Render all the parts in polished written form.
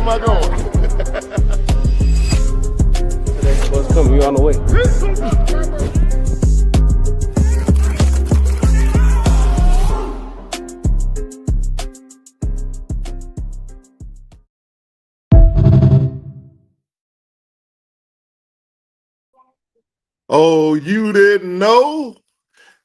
am I going? What's coming? You on the way? Oh, you didn't know?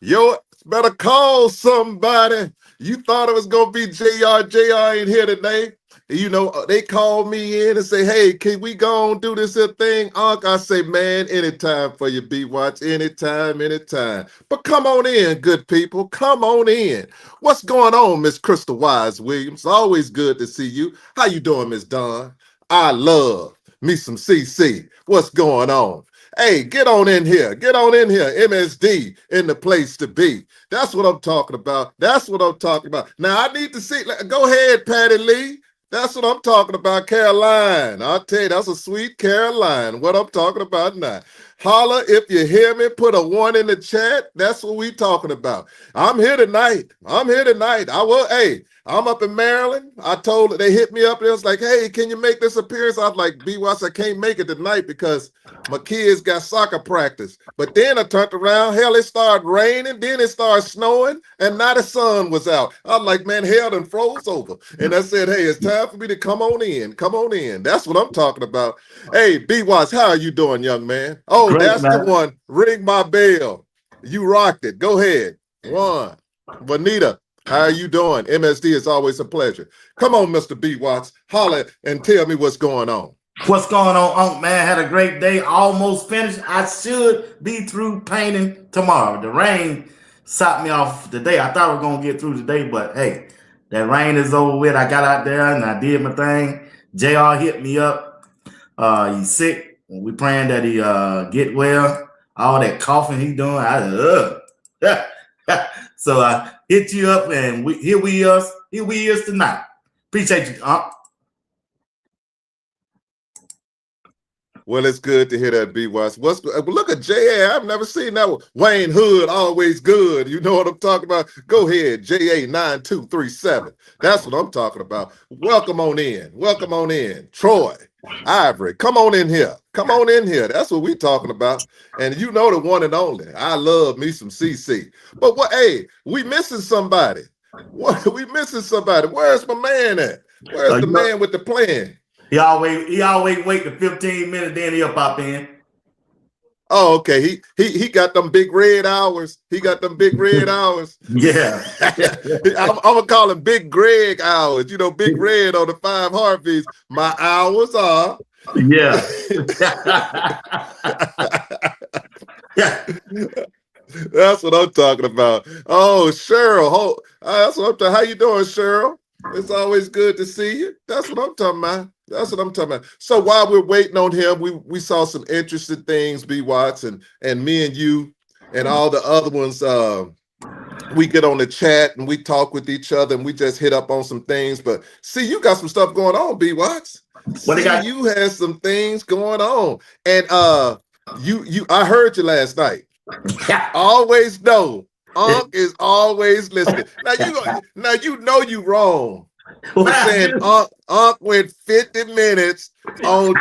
Yo, better call somebody. You thought it was gonna be JR. JR ain't here today. You know, they called me in and say, hey, can we go and do this here thing? Unc, I say, man, anytime for you, B-Watch. Anytime, anytime. But come on in, good people. Come on in. What's going on, Miss Crystal Wise Williams? Always good to see you. How you doing, Miss Dawn? I love me some CC. What's going on? Hey, get on in here. Get on in here. MSD in the place to be. That's what I'm talking about. That's what I'm talking about. Now, I need to see. Go ahead, Patty Lee. That's what I'm talking about, Caroline. I'll tell you, that's a sweet Caroline. What I'm talking about now. Holla if you hear me. Put a 1 in the chat. That's what we talking about. I'm here tonight. I'm here tonight. Hey, I'm up in Maryland. I told they hit me up. It was like, hey, can you make this appearance? I was like, B-Watch, I can't make it tonight because my kids got soccer practice. But then I turned around. Hell, it started raining. Then it started snowing. And now the sun was out. I was like, man, hell done froze over. And I said, hey, it's time for me to come on in. Come on in. That's what I'm talking about. Hey, B-Watch, how are you doing, young man? Oh, great, that's man. the one. Ring my bell. You rocked it. Go ahead. One. Bonita, how are you doing? MSD is always a pleasure. Come on, Mr. B-Watch. Holler and tell me what's going on. What's going on, Unc, man? Had a great day. Almost finished. I should be through painting tomorrow. The rain stopped me off today. I thought we were going to get through today, but hey, that rain is over with. I got out there and I did my thing. JR hit me up. He's sick. We praying that he get well. All that coughing he doing, so I hit you up, and here we is tonight. Appreciate you, Unc. Well, it's good to hear that, B-Watch. Look at JA. I've never seen that one. Wayne Hood, always good. You know what I'm talking about? Go ahead, JA9237. That's what I'm talking about. Welcome on in. Welcome on in. Troy, Ivory, come on in here. Come on in here. That's what we talking about. And you know the one and only. I love me some CC. But hey, we missing somebody. We missing somebody. Where's my man at? Where's the man with the plan? He always wait the 15 minutes, then he'll pop in. Oh, okay. He got them big red hours. He got them big red hours. Yeah. I'm gonna call him Big Greg hours. You know, Big Red on the 5 heartbeats. My hours are. Yeah. That's what I'm talking about. Oh, Cheryl. That's what I'm talking. How you doing, Cheryl? It's always good to see you. That's what I'm talking about. That's what I'm talking about. So while we're waiting on him, we saw some interesting things, B-Watts, and me and you and all the other ones. We get on the chat and we talk with each other and we just hit up on some things. But see, you got some stuff going on, B-Watts. You had some things going on, and I heard you last night. Always know. Unc is always listening. Now you know you wrong for saying Unc went 50 minutes on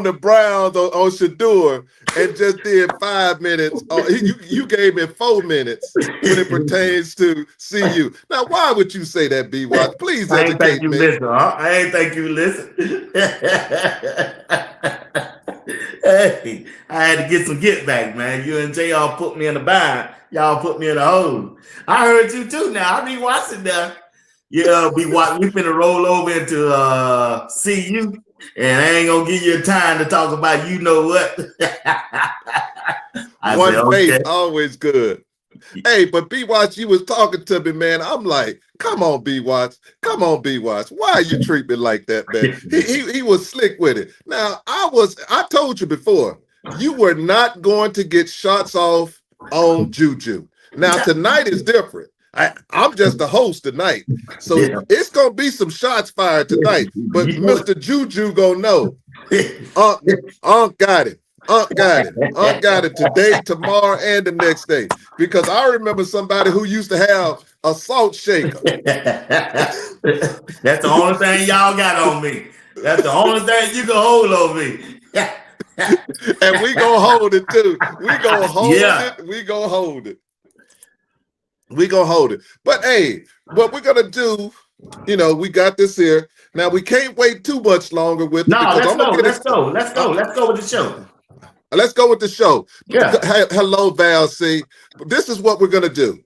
the Browns on Shador and just did 5 minutes. You gave me 4 minutes when it pertains to CU. Now, why would you say that, B-Watch? Please educate me. I ain't think you listen. Hey, I had to get some get back, man. You and JR put me in the bind. Y'all put me in the hole. I heard you too now. I be watching that. Yeah, we finna roll over into CU, and I ain't gonna give you time to talk about you know what. One face, always good. Hey, but B-Watch, you was talking to me, man. I'm like, come on, B-Watch. Come on, B-Watch. Why are you treat me like that, man? He was slick with it. Now, I told you before, you were not going to get shots off on Juju. Now, tonight is different. I'm just the host tonight. So it's going to be some shots fired tonight. But Mr. Juju gonna know. Unc got it. Unc got it. Unc got it today, tomorrow, and the next day. Because I remember somebody who used to have a salt shaker. That's the only thing y'all got on me. That's the only thing you can hold on me. And we gonna hold it too. We gonna hold it. We gonna hold it. We gonna hold it. But hey, what we're gonna do, you know, we got this here. Now we can't wait too much longer with no. it. Let's go with the show. Let's go with the show. Yeah. Hello, Val C. This is what we're gonna do.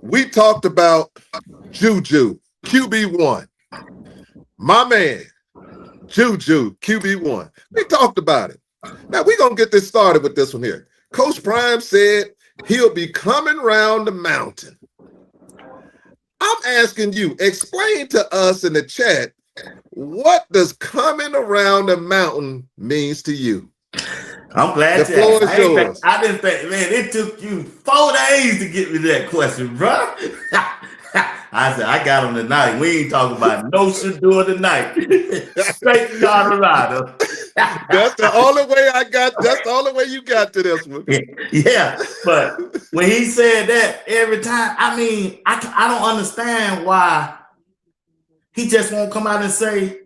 We talked about Juju, QB1. My man, Juju, QB1. We talked about it. Now we're gonna get this started with this one here. Coach Prime said he'll be coming around the mountain. I'm asking you, explain to us in the chat, what does coming around the mountain means to you? I'm glad the floor is yours. I didn't think, man, it took you 4 days to get me that question, bro. I said, I got him tonight. We ain't talking about no Shedeur tonight. Straight to Colorado. That's the only way that's the only way you got to this one. Yeah, but when he said that every time, I mean, I don't understand why he just won't come out and say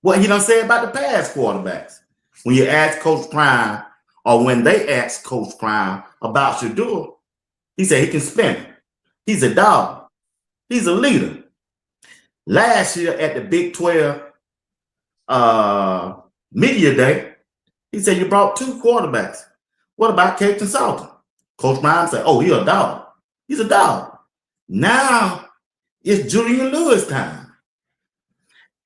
what he done said about the past quarterbacks. When you ask Coach Prime, or when they ask Coach Prime about Shedeur, he said he can spin it. He's a dog. He's a leader. Last year at the Big 12 Media Day, he said you brought 2 quarterbacks. What about Captain Salter? Coach Prime said, oh, he's a dog. He's a dog. Now it's Julian Lewis time.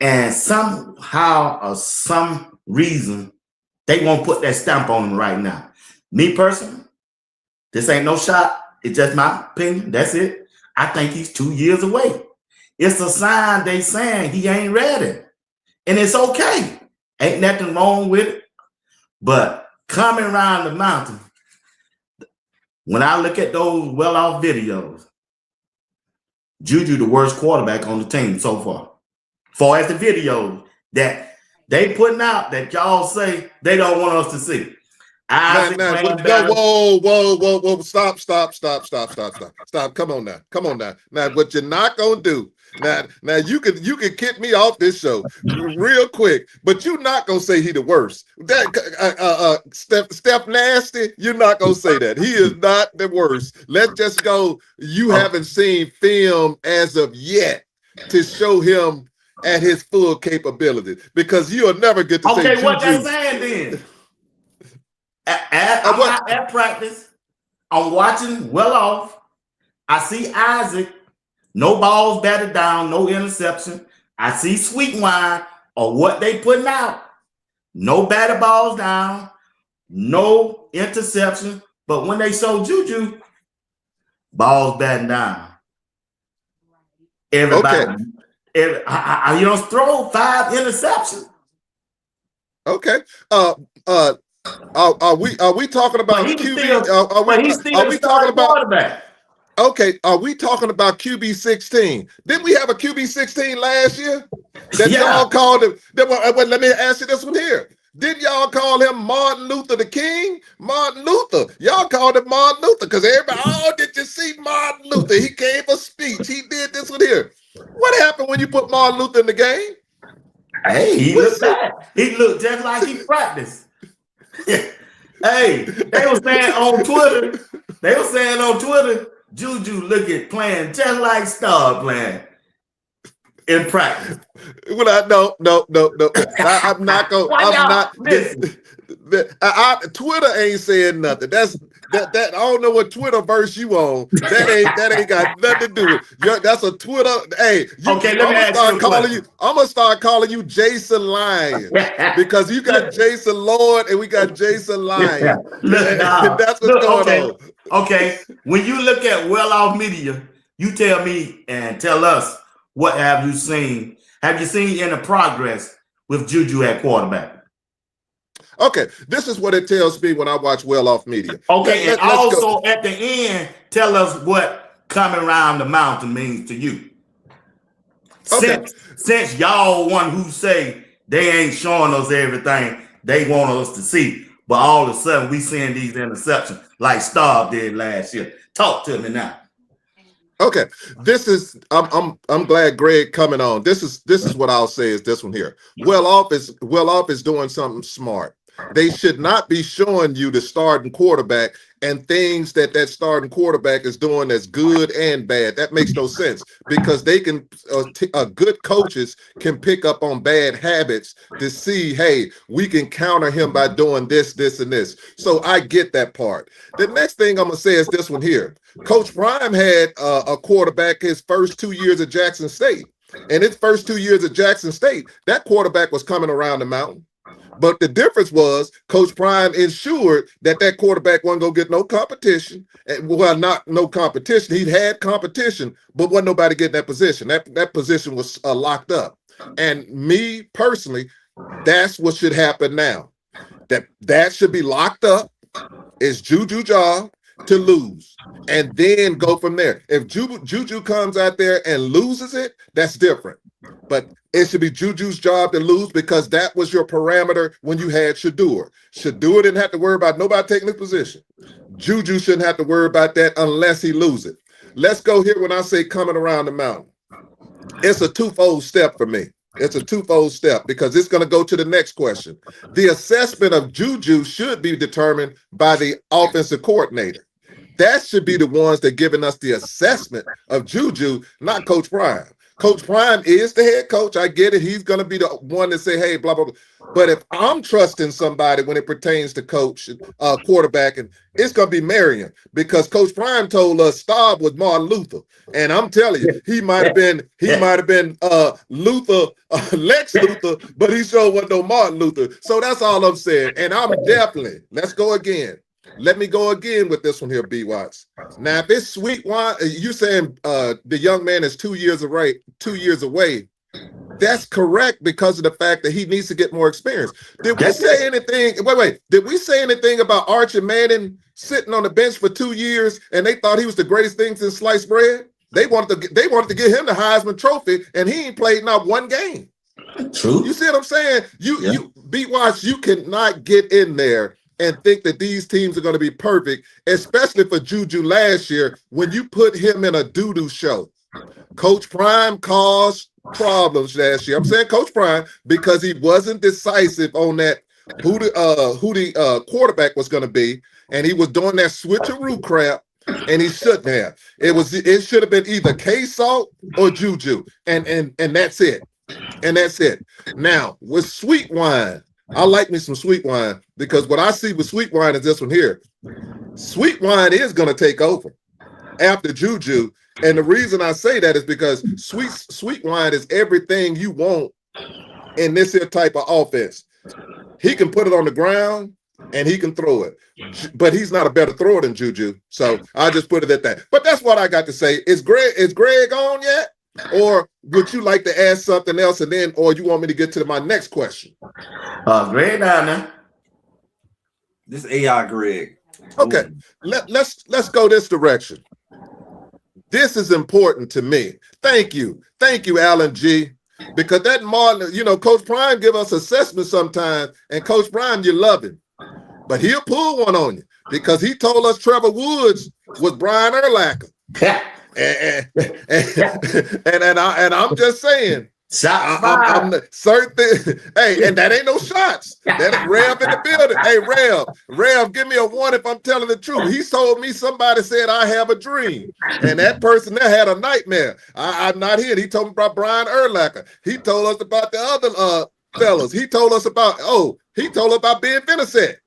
And somehow or some reason, they won't put that stamp on him right now. Me personally, this ain't no shot. It's just my opinion. That's it. I think he's 2 years away. It's a sign they saying he ain't ready. And it's okay. Ain't nothing wrong with it. But coming around the mountain, when I look at those well-off videos, Juju the worst quarterback on the team so far. For as the videos that they putting out that y'all say they don't want us to see. Whoa. Stop. Come on now. Now, what you're not gonna do. Now you can kick me off this show real quick, but you're not gonna say he the worst. That Steph Nasty, you're not gonna say that. He is not the worst. Let's just go. You haven't seen film as of yet to show him at his full capability, because you'll never get to say okay, what Juju. that's saying then? I'm not at practice. I'm watching well off. I see Isaac, no balls batted down, no interception. I see Sweet Wine or what they putting out. No batted balls down, no interception. But when they show Juju, balls batting down. Everybody, you don't throw 5 interceptions. Okay. Are we talking about QB? Are we talking about quarterback? Okay, are we talking about QB 16? Didn't we have a QB 16 last year? That y'all called him. Let me ask you this one here. Didn't y'all call him Martin Luther the King? Martin Luther. Y'all called him Martin Luther because everybody, oh, did you see Martin Luther? He gave a speech. He did this one here. What happened when you put Martin Luther in the game? Hey, he looked bad. He looked just like he practiced. Hey, they were saying on Twitter, Juju looking playing just like Star playing in practice. Well, no. I'm not going. I'm not. Twitter ain't saying nothing. That I don't know what Twitter verse you on. That ain't got nothing to do with. That's a Twitter. Hey, okay, let me ask you a question. I'm gonna start calling you Jason Lyons because you got Jason Lord and we got Jason Lyons. That's what's going on. Okay, when you look at well-off media, you tell me and tell us what have you seen? Have you seen any progress with Juju at quarterback? Okay, this is what it tells me when I watch well-off media. Okay, and also at the end, tell us what coming around the mountain means to you. Okay. Since y'all one who say they ain't showing us everything they want us to see, but all of a sudden we seeing these interceptions like Staub did last year. Talk to me now. Okay, this is I'm glad Greg coming on. This is what I'll say is this one here. Well off is doing something smart. They should not be showing you the starting quarterback and things that starting quarterback is doing that's good and bad. That makes no sense because they can good coaches can pick up on bad habits to see, hey, we can counter him by doing this, this, and this. So I get that part. The next thing I'm gonna say is this one here. Coach Prime had a quarterback his first 2 years at Jackson State. And his first 2 years at Jackson State, that quarterback was coming around the mountain. But the difference was Coach Prime ensured that quarterback wasn't going to get no competition. Well, not no competition. He'd had competition, but wasn't nobody getting that position. That position was locked up. And me personally, that's what should happen now. That should be locked up. It's Juju job to lose and then go from there. If Juju comes out there and loses it, that's different. But it should be Juju's job to lose because that was your parameter when you had Shedeur. Shedeur didn't have to worry about nobody taking his position. Juju shouldn't have to worry about that unless he loses it. Let's go here when I say coming around the mountain. It's a twofold step for me. It's a twofold step because it's going to go to the next question. The assessment of Juju should be determined by the offensive coordinator. That should be the ones that giving us the assessment of Juju, not Coach Prime. Coach Prime is the head coach. I get it. He's going to be the one to say, hey, blah, blah, blah. But if I'm trusting somebody when it pertains to coach, quarterbacking, it's going to be Marion because Coach Prime told us Staub was Martin Luther. And I'm telling you, he might have been Luther, Lex Luthor, but he sure wasn't no Martin Luther. So that's all I'm saying. And I'm definitely, let's go again. Let me go again with this one here, B. Watts. Now, if it's Sweetwine, you saying the young man is 2 years away. That's correct because of the fact that he needs to get more experience. Did we say anything? Wait. Did we say anything about Archie Manning sitting on the bench for 2 years and they thought he was the greatest thing since sliced bread? They wanted to get him the Heisman Trophy, and he ain't played not one game. True. You see what I'm saying? You B. Watts, you cannot get in there and think that these teams are going to be perfect, especially for Juju last year when you put him in a doo-doo show. Coach Prime caused problems last year. I'm saying Coach Prime because he wasn't decisive on that who the quarterback was going to be, and he was doing that switcheroo crap, and he shouldn't have. It should have been either K-Salt or Juju, and that's it. And that's it. Now with Sweetwine. I like me some Sweetwine because what I see with Sweetwine is this one here. Sweetwine is going to take over after Juju. And the reason I say that is because Sweetwine is everything you want in this here type of offense. He can put it on the ground and he can throw it, but he's not a better thrower than Juju. So I just put it at that. But that's what I got to say. Is Greg on yet? Or would you like to ask something else or you want me to get to my next question? Greg down there. This AI Greg. Okay, let's go this direction. This is important to me. Thank you, Alan G. Because that Martin, Coach Prime give us assessments sometimes, and Coach Prime, you love him, but he'll pull one on you because he told us Trevor Woods was Brian Urlacher. And I'm just saying, I'm certain. Hey, and that ain't no shots. That Rev in the building. Hey, Rev, give me a one if I'm telling the truth. He told me somebody said I have a dream, and that person there had a nightmare. I'm not here. He told me about Brian Urlacher. He told us about the other fellas. He told us about Ben Finisette.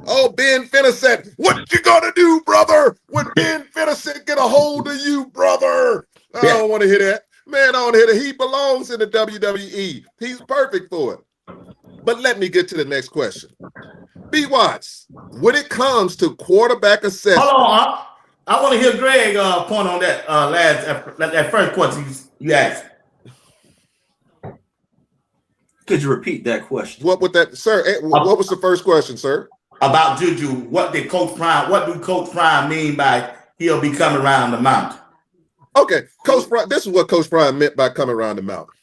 Oh, Ben Finisette, what you gonna do, brother? When Ben Finisette get a hold of you, brother? I don't want to hear that. Man, I don't want to hear that. He belongs in the WWE. He's perfect for it. But let me get to the next question. B. Watts, when it comes to quarterback assessment. Hold on. I want to hear Greg point on that that first question you asked. Could you repeat that question? What would that, sir? What was the first question, sir? About Juju, what do Coach Prime mean by he'll be coming around the mountain? Okay, Coach Prime, this is what Coach Prime meant by coming around the mountain.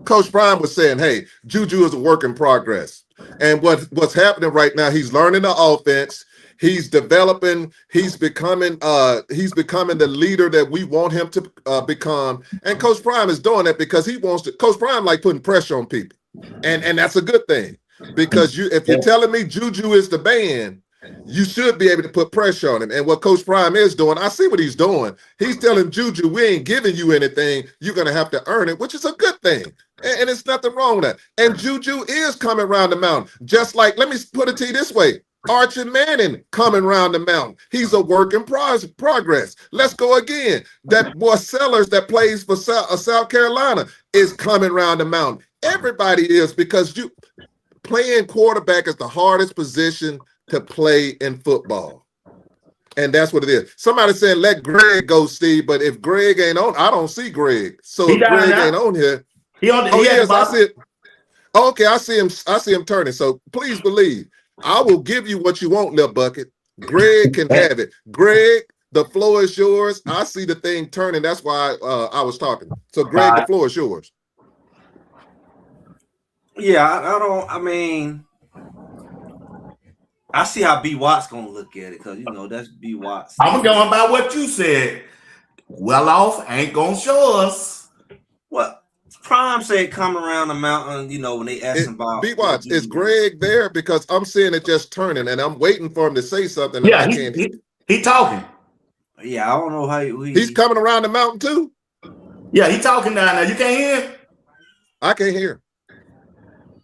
Coach Prime was saying, hey, Juju is a work in progress. And what's happening right now, he's learning the offense. He's developing. He's becoming the leader that we want him to become. And Coach Prime is doing that because he wants to. Coach Prime like putting pressure on people, and that's a good thing because if you're telling me Juju is the man, you should be able to put pressure on him. And what Coach Prime is doing, I see what he's doing. He's telling Juju, we ain't giving you anything. You're going to have to earn it, which is a good thing. And it's nothing wrong with that. And Juju is coming around the mountain. Just like, let me put it to you this way. Archie Manning coming around the mountain. He's a work in progress. Let's go again. That boy Sellers that plays for South Carolina is coming around the mountain. Everybody is, because playing quarterback is the hardest position to play in football. And that's what it is. Somebody said, let Greg go, Steve. But if Greg ain't on, I don't see Greg. So if Greg ain't on here. Yes, I see it. Okay, I see him turning. So please believe. I will give you what you want, Lil Bucket. Greg can have it. Greg, the floor is yours. I see the thing turning. That's why I was talking. So Greg, the floor is yours. Yeah, I see how B. Watts gonna look at it, because that's B. Watts. I'm going by what you said. Well off ain't gonna show us. What Prime said, come around the mountain, when they asked him about B. Watts, is Greg there? Because I'm seeing it just turning, and I'm waiting for him to say something. Yeah, he talking. Yeah, I don't know how he's coming around the mountain too. Yeah, he talking down there. You can't hear him? I can't hear him.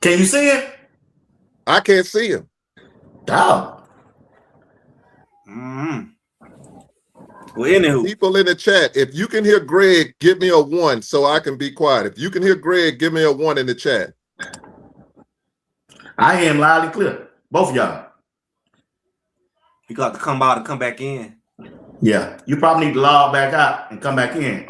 Can you see him? I can't see him. Oh. Well, anywho, people in the chat, if you can hear Greg, give me a 1 so I can be quiet. If you can hear Greg, give me a 1 in the chat. I hear him loud and clear. Both of y'all. You got to come out and come back in. Yeah, you probably need to log back out and come back in.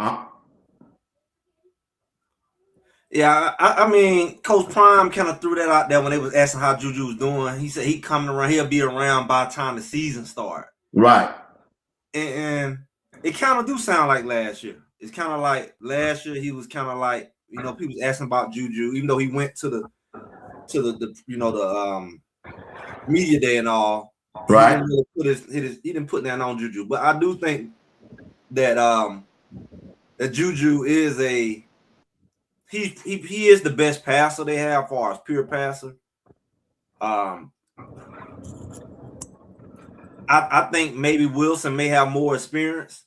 Yeah, I mean, Coach Prime kind of threw that out there when they was asking how Juju was doing. He said he coming around, he'll be around by the time the season start. Right. And it kind of do sound like last year. It's kind of like last year he was kind of like, people was asking about Juju, even though he went to the media day and all. Right. He didn't really he didn't put that on Juju. But I do think that that Juju is he is the best passer they have as far as pure passer. I think maybe Wilson may have more experience.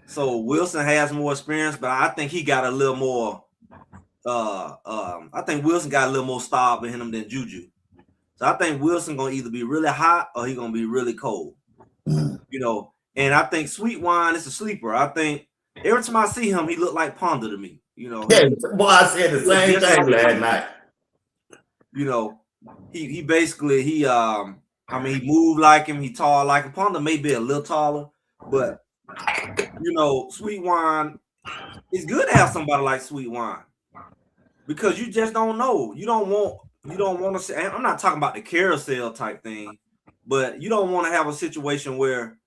So Wilson has more experience, but I think he got a little more. I think Wilson got a little more style behind him than Juju. So I think Wilson gonna either be really hot or he gonna be really cold. And I think Sweet Wine is a sleeper. I think every time I see him, he look like Ponder to me. Yeah, boy, I said the same thing last night. He basically he moved like him, he tall like him. Ponder may be a little taller, but Sweet Wine, it's good to have somebody like Sweet Wine because you just don't know. You don't want to say, I'm not talking about the carousel type thing, but you don't want to have a situation where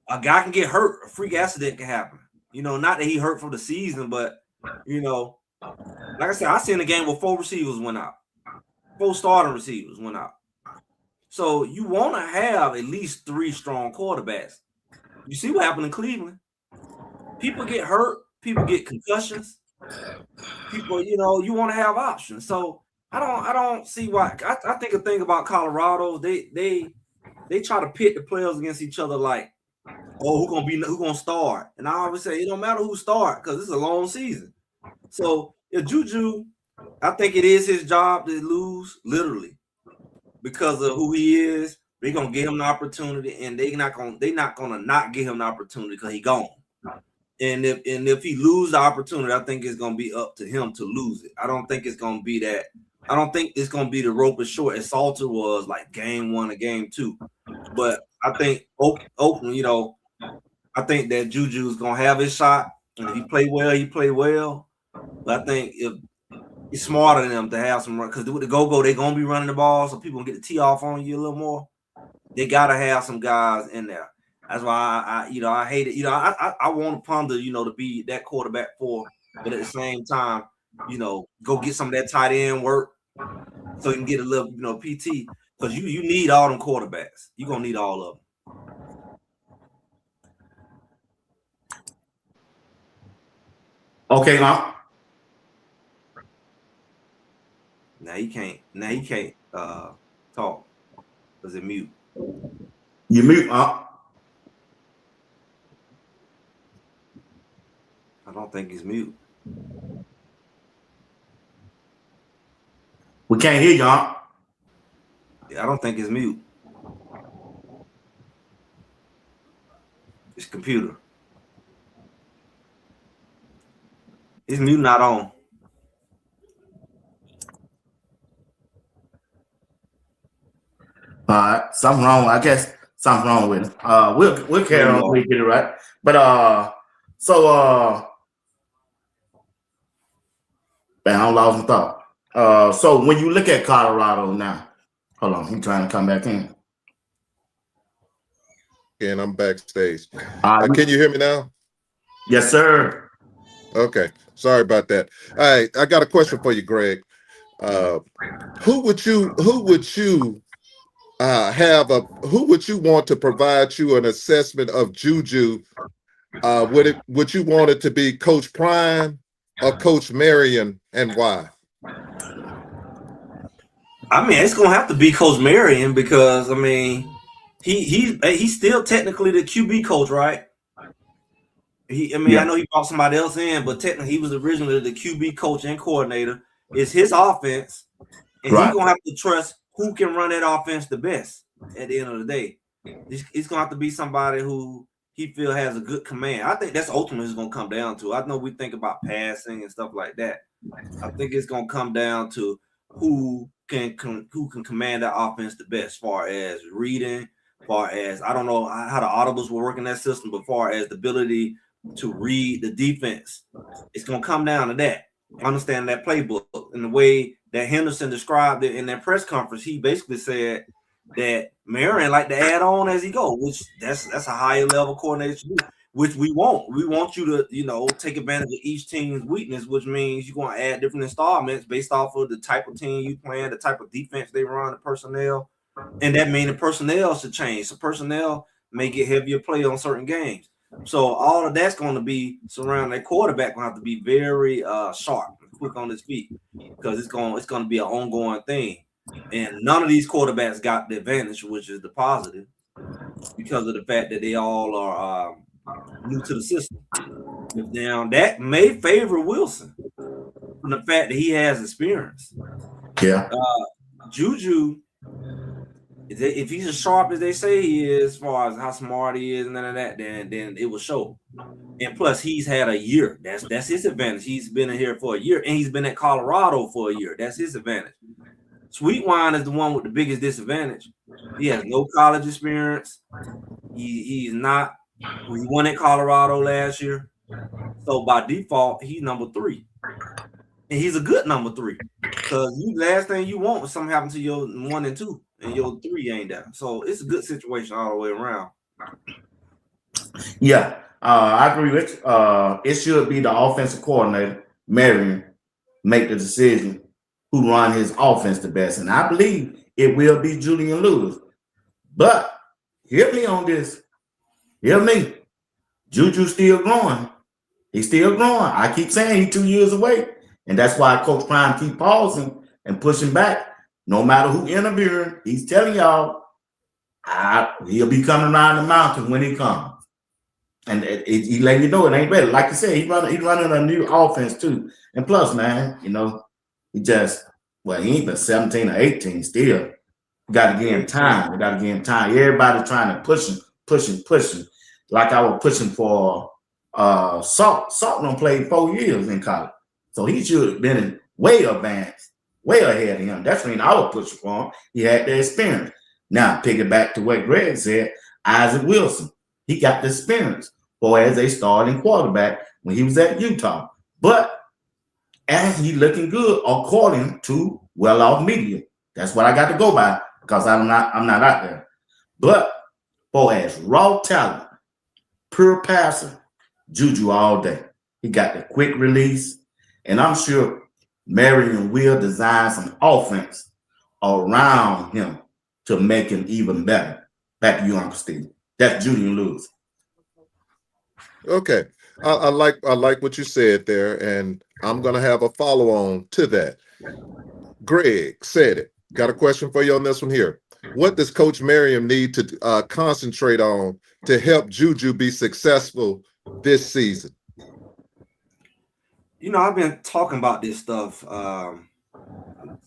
a guy can get hurt, a freak accident can happen. Not that he hurt for the season, but like I said, I seen a game where 4 receivers went out. 4 starting receivers went out. So you want to have at least 3 strong quarterbacks. You see what happened in Cleveland. People get hurt, people get concussions. People, you want to have options. So I don't see why. I think a thing about Colorado, they try to pit the players against each other like, who gonna start? And I always say it don't matter who start because it's a long season. So if Juju, I think it is his job to lose, literally, because of who he is. They're gonna give him the opportunity, and they're not gonna not give him the opportunity because he gone. And if he lose the opportunity, I think it's gonna be up to him to lose it. I don't think it's gonna be that. I don't think it's gonna be the rope is short as Salter was like game 1 or game 2. But I think Oakland, I think that Juju is gonna have his shot, and if he play well, he play well. But I think if it's smarter than them to have some run, because with the go-go, they're gonna be running the ball, so people gonna get the tee off on you a little more. They gotta have some guys in there. That's why I hate it. I want Ponder, to be that quarterback for, but at the same time, go get some of that tight end work so you can get a little, PT. Because you need all them quarterbacks. You're gonna need all of them. Okay, huh? Now he can't talk. Does it mute? You mute, huh? I don't think he's mute. We can't hear you, huh? I don't think it's mute. It's computer. His mute not on. All right, something wrong. I guess something wrong with it. We'll carry on. We get it right. But so man, I lost my thought. So when you look at Colorado now, hold on, he's trying to come back in. And I'm backstage. Right, Can you hear me now? Yes, sir. Okay, sorry about that. All right, I got a question for you, Greg. Who would you want to provide you an assessment of Juju? Would you want it to be Coach Prime or Coach Marion, and why? I mean, it's gonna have to be Coach Marion because I mean, he's still technically the QB coach, right? I know he brought somebody else in, but technically he was originally the QB coach and coordinator. It's his offense, and he's gonna have to trust who can run that offense the best at the end of the day. He's gonna have to be somebody who he feel has a good command. I think that's ultimately it's gonna come down to. I know we think about passing and stuff like that. I think it's gonna come down to who can command that offense the best, as far as reading, as far as I don't know how the audibles will work in that system, but as far as the ability to read the defense, it's gonna come down to that. Understand that playbook and the way that Henderson described it in that press conference. He basically said that Marion like to add on as he go, which that's a higher level coordinator to do, which we want. We want you to, take advantage of each team's weakness, which means you're going to add different installments based off of the type of team you playing, the type of defense they run, the personnel, and that means the personnel should change. So personnel may get heavier play on certain games. So all of that's going to be surrounding that quarterback. Going to have to be very sharp and quick on his feet because it's going to be an ongoing thing. And none of these quarterbacks got the advantage, which is the positive, because of the fact that they all are new to the system. Now that may favor Wilson from the fact that he has experience. Yeah. Juju, if he's as sharp as they say he is, as far as how smart he is and none of that, then it will show. And plus, he's had a year. That's his advantage. He's been in here for a year, and he's been at Colorado for a year. That's his advantage. Sweetwine is the one with the biggest disadvantage. He has no college experience. He's not. He won at Colorado last year, so by default, he's number 3, and he's a good number 3 because last thing you want is something happen to your 1 and 2, and your 3 ain't there. So it's a good situation all the way around. Yeah, I agree with you. It should be the offensive coordinator, Marion, make the decision who run his offense the best. And I believe it will be Julian Lewis. But hear me on this. Hear me. Juju's still growing. He's still growing. I keep saying he's 2 years away. And that's why Coach Prime keep pausing and pushing back. No matter who interviewing, he's telling y'all he'll be coming around the mountain when he comes. And he let you know it ain't better. Like you said, he's running a new offense too. And plus, man, he ain't been 17 or 18 still. We got to give him time. Everybody trying to push him. Like I was pushing for Salt. Salt done played 4 years in college. So he should have been way advanced, way ahead of him. That's when I was pushing for him. He had the experience. Now, pick it back to what Greg said, Isaac Wilson. He got the experience as a starting quarterback when he was at Utah. But and he looking good according to well-off media. That's what I got to go by because I'm not out there. But as raw talent, pure passer, Juju all day. He got the quick release, and I'm sure Marion will design some offense around him to make him even better. Back to you, Uncle Steve. That's Julian Lewis. Okay. I like what you said there, and I'm gonna have a follow-on to that. Greg said it. Got a question for you on this one here. What does Coach Merriam need to concentrate on to help Juju be successful this season? You know, I've been talking about this stuff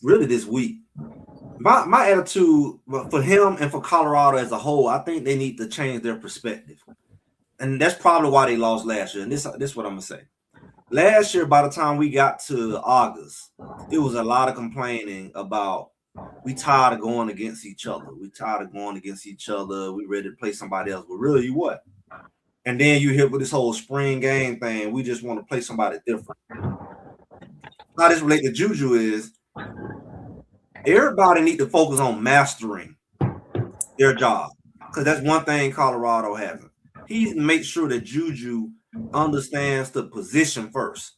really this week. My attitude for him and for Colorado as a whole, I think they need to change their perspective. And that's probably why they lost last year. And this is what I'm going to say. Last year, by the time we got to August, it was a lot of complaining about we tired of going against each other. We tired of going against each other. We ready to play somebody else. But really, you what? And then you hit with this whole spring game thing. We just want to play somebody different. How this relates to Juju is everybody need to focus on mastering their job. Because that's one thing Colorado hasn't. He needs to make sure that Juju understands the position first.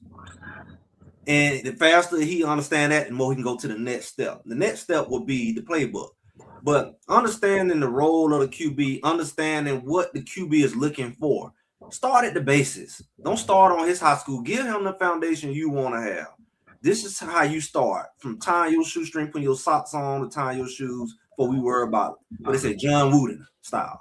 And the faster he understands that, the more he can go to the next step. The next step will be the playbook. But understanding the role of the QB, understanding what the QB is looking for. Start at the basis. Don't start on his high school. Give him the foundation you want to have. This is how you start. From tying your shoestring, putting your socks on, to tying your shoes, before we worry about what they say, John Wooden style.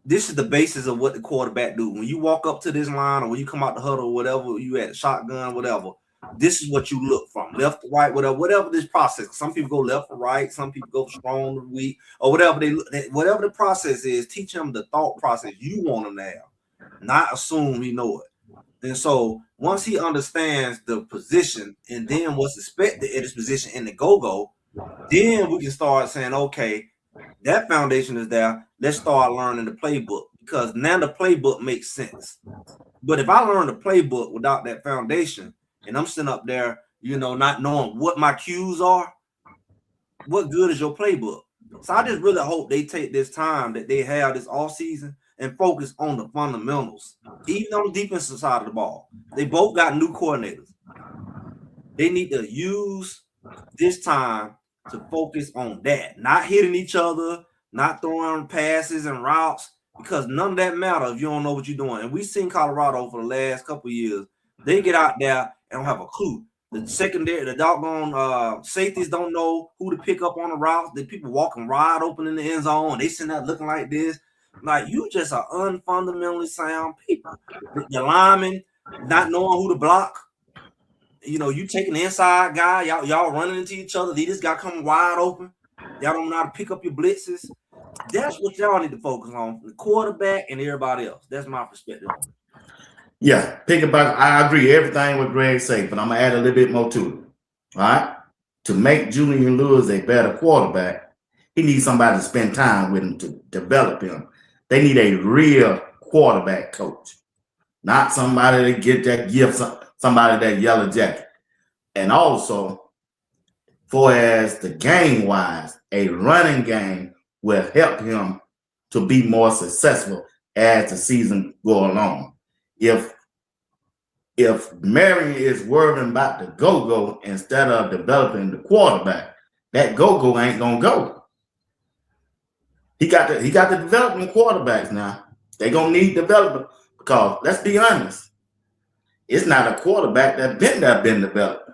This is the basis of what the quarterback do. When you walk up to this line or when you come out the huddle or whatever, you at shotgun, whatever, this is what you look from, left to right, whatever this process. Some people go left to right, some people go strong to weak, or whatever whatever the process is, teach them the thought process you want them to have, not assume he know it. And so once he understands the position and then what's expected at his position in the go-go, then we can start saying, okay, that foundation is there. Let's start learning the playbook, because now the playbook makes sense. But if I learn the playbook without that foundation and I'm sitting up there, you know, not knowing what my cues are, what good is your playbook? So I just really hope they take this time that they have this off season and focus on the fundamentals, even on the defensive side of the ball. They both got new coordinators. They need to use this time to focus on that, not hitting each other, not throwing passes and routes, because none of that matters if you don't know what you're doing. And we've seen Colorado for the last couple of years. They get out there and don't have a clue. The secondary, the doggone safeties don't know who to pick up on the routes. The people walking wide open in the end zone, and they sitting there looking like this. Like, you just are unfundamentally sound people. The linemen not knowing who to block. You know, you taking the inside guy, y'all running into each other. They just got coming wide open. Y'all don't know how to pick up your blitzes. That's what y'all need to focus on, the quarterback and everybody else. That's my perspective. Yeah, I agree everything what Greg said, but I'm gonna add a little bit more to it. All right, to make Julian Lewis a better quarterback, he needs somebody to spend time with him to develop him. They need a real quarterback coach, not somebody to get that gift, somebody that yellow jacket. And also, for as the game wise, a running game will help him to be more successful as the season go along. If Marion is worrying about the go-go instead of developing the quarterback, that go-go ain't gonna go. He got the development quarterbacks now. They're gonna need development, because let's be honest, it's not a quarterback that's been developed.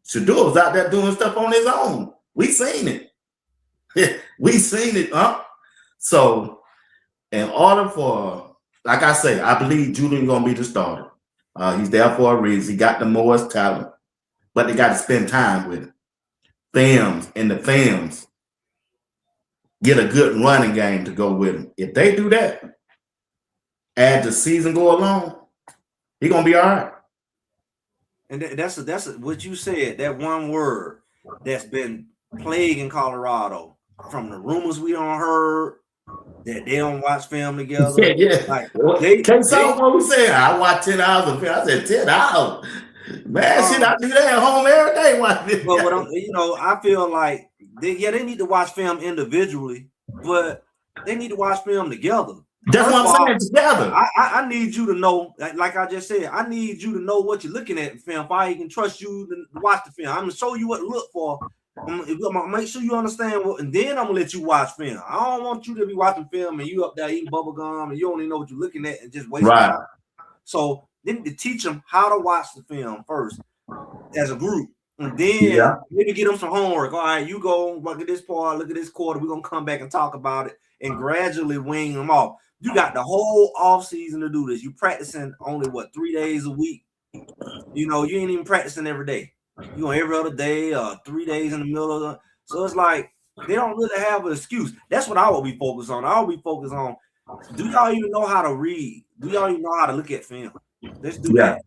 Shedeur was out there doing stuff on his own. We seen it. We seen it, huh? So in order for, like I say, I believe Julian gonna be the starter. He's there for a reason. He got the most talent, but they got to spend time with him. Films. Get a good running game to go with him. If they do that, as the season go along, he's gonna be all right. And that's what you said. That one word that's been plaguing Colorado, from the rumors we don't heard, that they don't watch film together. Yeah. Like, what we said? I watch 10 hours of film. I said 10 hours. Man, shit, I do that at home every day. But I feel like they need to watch film individually, but they need to watch film together. That's what I'm saying, together. I need you to know, like I just said, I need you to know what you're looking at in film, if I can trust you to watch the film. I'm going to show you what to look for. I'm gonna make sure you understand what, and then I'm gonna let you watch film. I don't want you to be watching film and you up there eating bubble gum and you don't even know what you're looking at and just wasting Right. time. So then to teach them how to watch the film first as a group, and then maybe get them some homework. All right, you go look at this part, look at this quarter. We're gonna come back and talk about it and gradually wing them off. You got the whole off season to do this. You practicing only 3 days a week. You ain't even practicing every day. You every other day or 3 days in the middle of the. So it's like they don't really have an excuse. That's what I will be focused on. I will be focused on. Do y'all even know how to read? Do y'all even know how to look at film? Let's do that.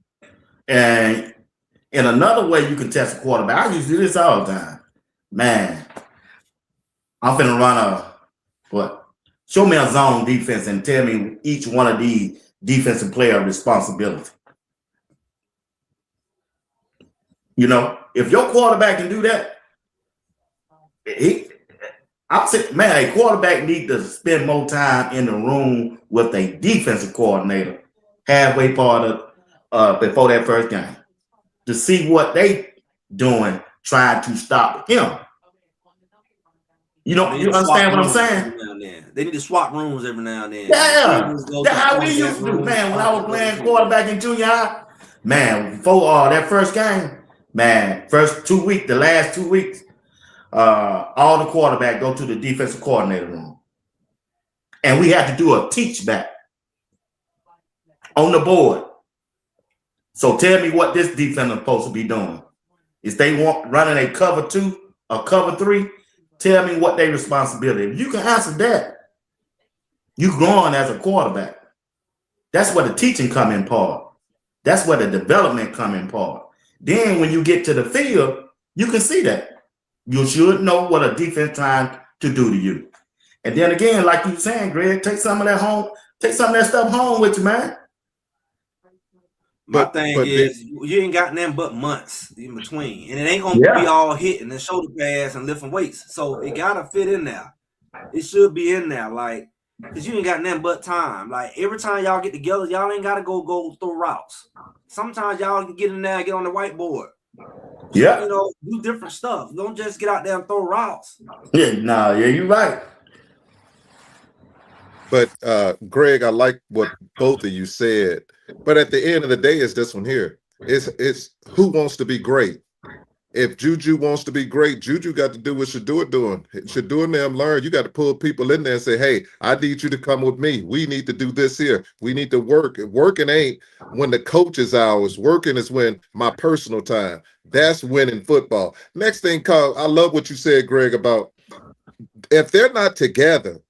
And in another way you can test a quarterback, I used to do this all the time. Man, I'm finna run show me a zone defense and tell me each one of these defensive player responsibility. If your quarterback can do that, I'm saying, man, a quarterback need to spend more time in the room with a defensive coordinator halfway part of before that first game to see what they doing trying to stop him. You understand what I'm saying? They need to swap rooms every now and then. Yeah, that's how we used to do, man. When I was playing quarterback in junior high, man, before that first game, man, the last 2 weeks, all the quarterback go to the defensive coordinator room. And we had to do a teach back on the board. So tell me what this defense is supposed to be doing. If they running a cover 2 or cover 3, tell me what their responsibility. If you can answer that, you growing as a quarterback. That's where the teaching come in part. That's where the development come in part. Then when you get to the field, you can see that. You should know what a defense trying to do to you. And then again, like you saying, Greg, take some of that stuff home with you, man. My thing is, you ain't got nothing but months in between, and it ain't gonna be all hitting and shoulder pads and lifting weights. So it gotta fit in there. It should be in there, because you ain't got nothing but time. Like every time y'all get together, y'all ain't gotta go through routes. Sometimes y'all can get in there and get on the whiteboard. Yeah, do different stuff. Don't just get out there and throw routes. Yeah, you're right. But Greg, I like what both of you said. But at the end of the day, it's this one here. It's who wants to be great. If Juju wants to be great, Juju got to do what Shedeur doing. Shedeur and them learn. You got to pull people in there and say, hey, I need you to come with me. We need to do this here. We need to work. Working ain't when the coach's hours. Working is when my personal time. That's winning football. Next thing, Carl, I love what you said, Greg, about if they're not together,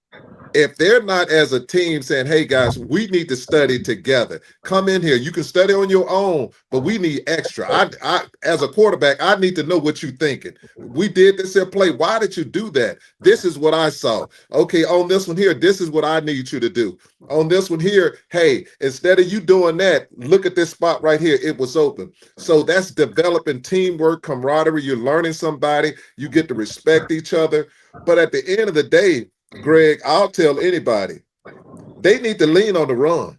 if they're not as a team saying, hey, guys, we need to study together. Come in here. You can study on your own, but we need extra. I as a quarterback, I need to know what you're thinking. We did this here play. Why did you do that? This is what I saw. Okay, on this one here, this is what I need you to do. On this one here, hey, instead of you doing that, look at this spot right here. It was open. So that's developing teamwork, camaraderie. You're learning somebody. You get to respect each other. But at the end of the day, Greg, I'll tell anybody, they need to lean on the run.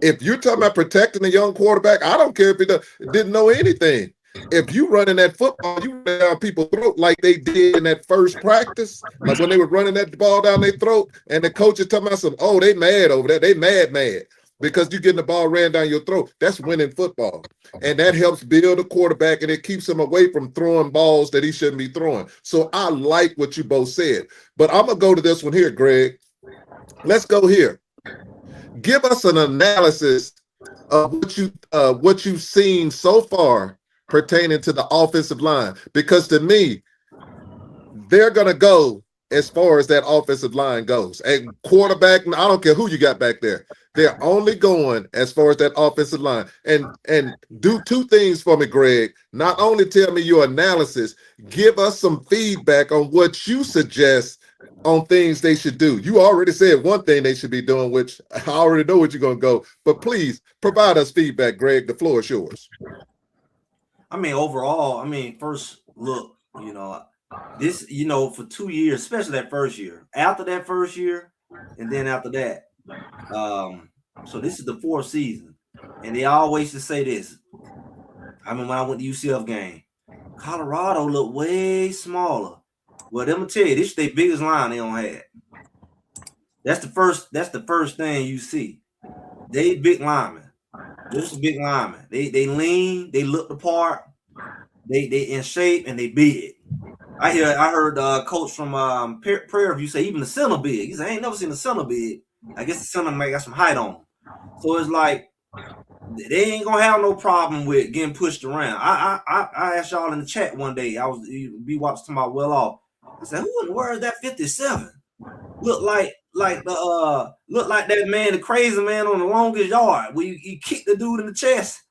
If you're talking about protecting a young quarterback, I don't care if he didn't know anything. If you running that football, you run down people's throat like they did in that first practice, like when they were running that ball down their throat, and the coach is talking about they mad over that. They mad because you getting the ball ran down your throat. That's winning football. And that helps build a quarterback, and it keeps him away from throwing balls that he shouldn't be throwing. So I like what you both said. But I'm going to go to this one here, Greg. Let's go here. Give us an analysis of what you've seen so far pertaining to the offensive line. Because to me, they're going to go as far as that offensive line goes. And quarterback, I don't care who you got back there. They're only going as far as that offensive line. And do two things for me, Greg. Not only tell me your analysis, give us some feedback on what you suggest on things they should do. You already said one thing they should be doing, which I already know what you're going to go. But please provide us feedback, Greg. The floor is yours. Overall, first look, this, for 2 years, especially that first year, after that first year, and then after that, so this is the fourth season, and they always just say this. When I went to UCF game, Colorado look way smaller. Well, let me tell you, this is their biggest line they don't have. That's the first thing you see. They big linemen. This is big linemen. They lean, they look the part, they in shape, and they big. I heard coach from Prairie View say even the center big. He said, I ain't never seen the center big. I guess the center might got some height on him. So it's like they ain't gonna have no problem with getting pushed around. I asked y'all in the chat one day. We watched talking about well off. I said, who in the world is that 57? Look like that man, the crazy man on the longest yard, where he kicked the dude in the chest.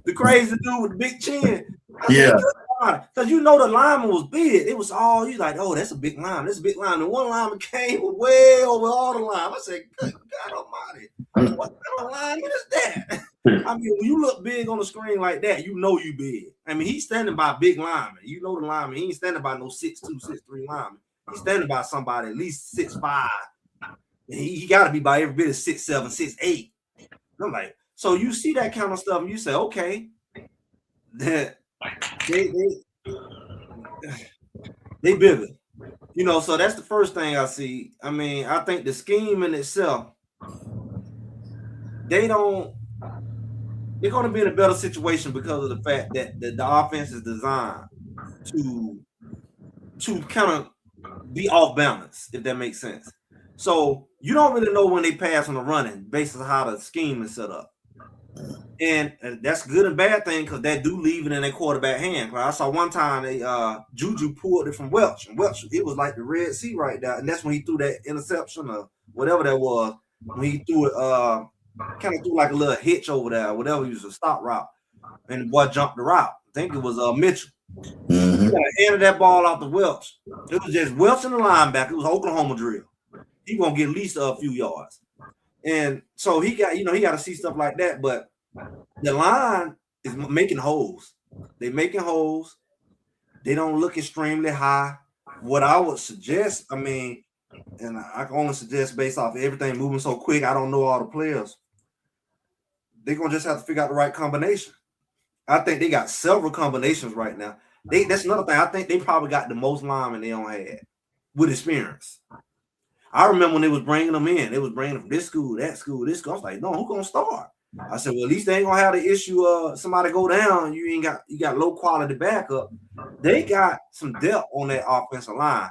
the crazy dude with the big chin. Yeah. Because you know the lineman was big. It was all you like, oh, that's a big line. That's a big line. And one lineman came way over all the line. I said, good God Almighty, what kind of line is that? I mean, when you look big on the screen like that, you know you big. I mean, he's standing by big lineman. You know the lineman. He ain't standing by no 6'2", 6'3" lineman. He's standing by somebody at least 6'5". He got to be by every bit of 6'7", 6'8". I'm like, so you see that kind of stuff, and you say, okay, that they bigger, you know. So that's the first thing I see. I mean, I think the scheme in itself, they're going to be in a better situation because of the fact that the offense is designed to kind of be off balance, if that makes sense. So you don't really know when they pass on the running based on how the scheme is set up. And that's a good and bad thing because that do leave it in their quarterback hand. I saw one time Juju pulled it from Welch, and Welch, it was like the Red Sea right there, and that's when he threw that interception or whatever that was. When he threw it, kind of threw like a little hitch over there, whatever, he was a stop route, and the boy jumped the route. I think it was Mitchell. Mm-hmm. He handed that ball out to Welch. It was just Welch and the linebacker. It was Oklahoma drill. He gonna get at least a few yards, and so he got to see stuff like that, but. The line is making holes. They're making holes. They don't look extremely high. What I would suggest, I mean, and I can only suggest based off of everything moving so quick, I don't know all the players. They're going to just have to figure out the right combination. I think they got several combinations right now. That's another thing. I think they probably got the most linemen they don't have with experience. I remember when they was bringing them in. They was bringing them from this school, that school, this school. I was like, no, who's going to start? I said, well, at least they ain't gonna have the issue of somebody go down. You got low quality backup. They got some depth on that offensive line.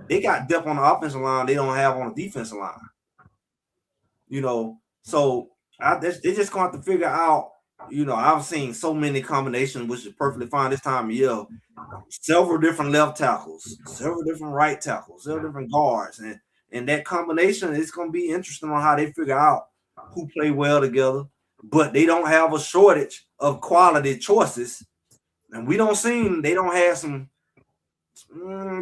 They got depth on the offensive line they don't have on the defensive line. You know, so they just gonna have to figure out. You know, I've seen so many combinations, which is perfectly fine this time of year. Several different left tackles, several different right tackles, several different guards, and that combination is gonna be interesting on how they figure out who play well together. But they don't have a shortage of quality choices. And they don't have some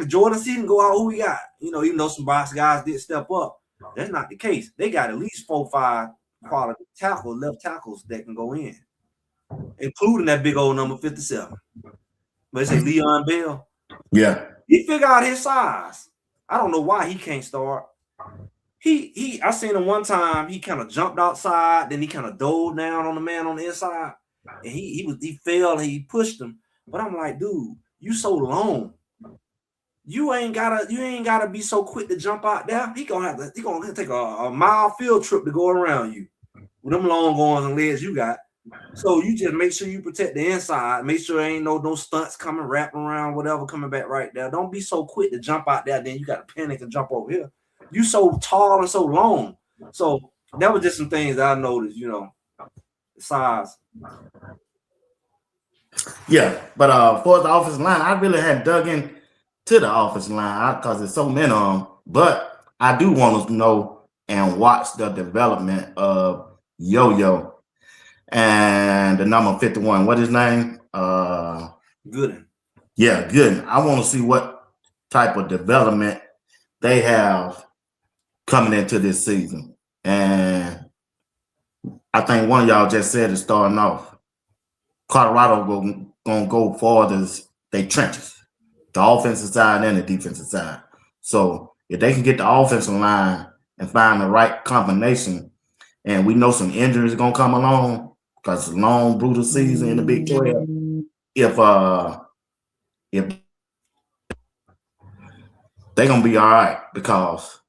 Jordan Season go out who we got. You know, even though some box guys did step up, that's not the case. They got at least 4 or 5 quality left tackles that can go in, including that big old number 57. But it's a Leon Bell. Yeah. He figured out his size. I don't know why he can't start. I seen him one time. He kind of jumped outside, then he kind of dove down on the man on the inside, and he fell and he pushed him. But I'm like, dude, you so long. You ain't gotta be so quick to jump out there. He gonna take a mile field trip to go around you with them long arms and legs you got. So you just make sure you protect the inside. Make sure there ain't no stunts coming, wrapping around, whatever coming back right there. Don't be so quick to jump out there. Then you got to panic and jump over here. You so tall and so long. So that was just some things that I noticed, you know, the size. Yeah, but for the offensive line, I really hadn't dug in to the offensive line because there's so many of them. But I do want to know and watch the development of Yo-Yo and the number 51. What is his name? Gooden. Yeah, Gooden. I want to see what type of development they have coming into this season. And I think one of y'all just said it starting off. Colorado gonna go forward as they trenches, the offensive side and the defensive side. So if they can get the offensive line and find the right combination, and we know some injuries are gonna come along because it's a long, brutal season in the Big 12. if they're gonna be all right because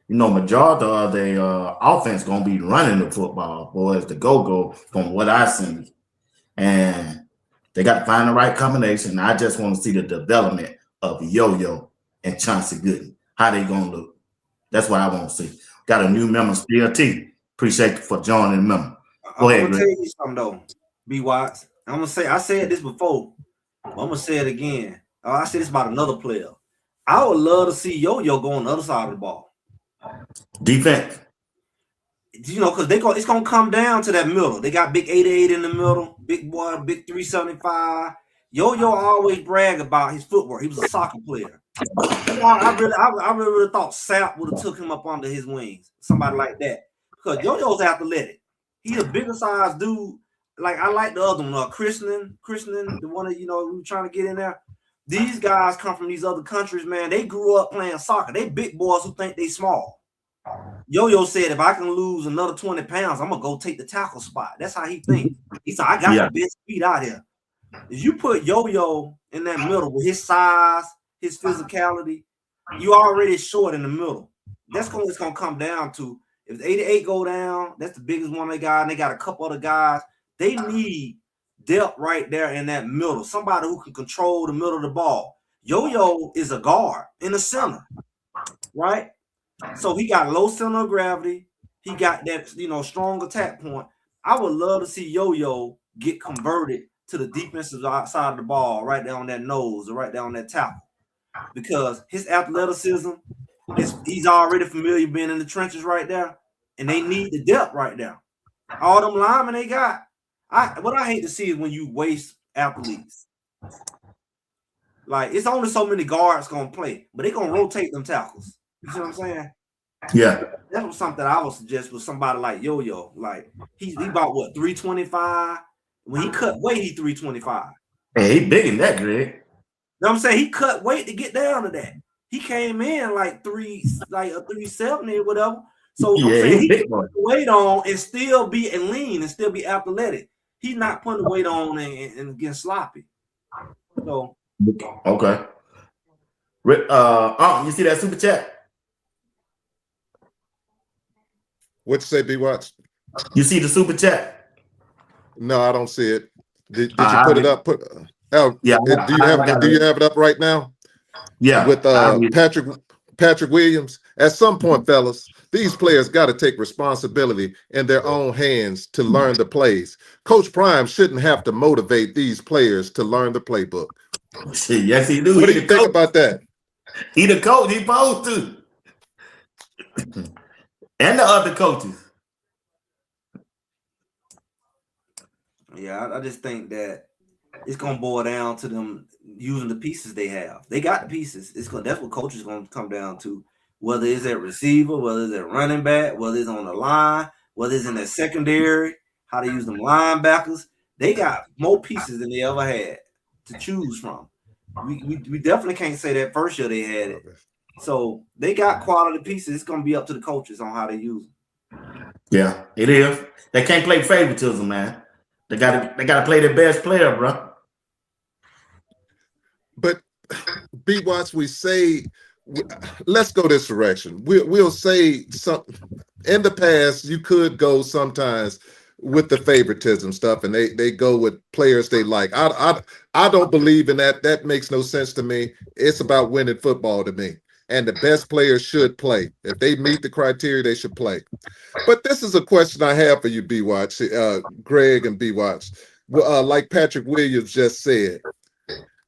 majority of the offense gonna be running the football, boys, the go from what I see, and they got to find the right combination. I just want to see the development of Yo-Yo and Chauncey Gooden. How they gonna look? That's what I want to see. Got a new member, Steel T. Appreciate you for joining the member. Go ahead, I'm gonna Greg. tell you something though, B. Watts. I'm gonna say I said this before. I'm gonna say it again. I said this about another player. I would love to see Yo-Yo go on the other side of the ball. Defense. Because it's gonna come down to that middle. They got big 88 in the middle, big boy, big 375. Yo-Yo always brag about his footwork. He was a soccer player. I really thought Sapp would have took him up under his wings, somebody like that. Because Yo-Yo's athletic. He's a bigger size dude. Like I like the other one, Christian, the one that we were trying to get in there. These guys come from these other countries, man. They grew up playing soccer. They big boys who think they small. Yo-Yo said, if I can lose another 20 pounds, I'm gonna go take the tackle spot. That's how he thinks. He said, I got the best speed out here. If you put Yo-Yo in that middle with his size, his physicality, you already short in the middle. That's what it's gonna come down to. If the 88 go down, that's the biggest one they got, and they got a couple other guys. They need depth right there in that middle. Somebody who can control the middle of the ball. Yo-Yo is a guard in the center, right? So he got low center of gravity. He got that, strong attack point. I would love to see Yo-Yo get converted to the defensive side of the ball, right there on that nose or right there on that tackle. Because his athleticism, he's already familiar being in the trenches right there, and they need the depth right there. All them linemen they got. What I hate to see is when you waste athletes. Like, it's only so many guards going to play, but they're going to rotate them tackles. You see what I'm saying? Yeah. That was something I would suggest with somebody like Yo-Yo. Like, he about, 325? When he cut weight, he 325. Hey, he big in that, Greg. You know what I'm saying? He cut weight to get down to that. He came in like a 370 or whatever. So I'm saying he can put the weight on and still be lean and still be athletic. He's not putting the weight on and getting sloppy. So okay. You see that super chat? What you say, B. Watts? You see the super chat? No, I don't see it. Did you put it up? Yeah. Do you have it up right now? Yeah. With Patrick Williams. At some point, fellas, these players got to take responsibility in their own hands to learn the plays. Coach Prime shouldn't have to motivate these players to learn the playbook. Yes, he do. What do you think about that? He the coach. He supposed to. And the other coaches. Yeah, I just think that it's gonna boil down to them using the pieces they have. They got the pieces. That's what coaches gonna come down to. Whether it's at receiver, whether it's at running back, whether it's on the line, whether it's in that secondary, how to use them linebackers. They got more pieces than they ever had to choose from. We definitely can't say that first year they had it. So they got quality pieces. It's gonna be up to the coaches on how they use them. Yeah, it is. They can't play favoritism, man. They gotta play their best player, bro. But B. Watts, we say, let's go this direction. We'll say something. In the past, you could go sometimes with the favoritism stuff, and they go with players they like. I don't believe in that. That makes no sense to me. It's about winning football to me. And the best players should play. If they meet the criteria, they should play. But this is a question I have for you, B. Watts, Greg and B. Watts. Like Patrick Williams just said,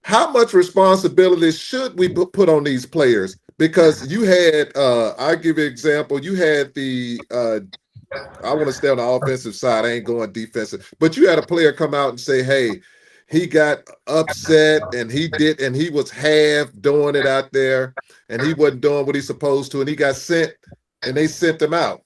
how much responsibility should we put on these players? Because you had, I'll give you an example. You had I want to stay on the offensive side. I ain't going defensive. But you had a player come out and say, hey, he got upset and he was half doing it out there and he wasn't doing what he's supposed to, and he got sent and they sent him out.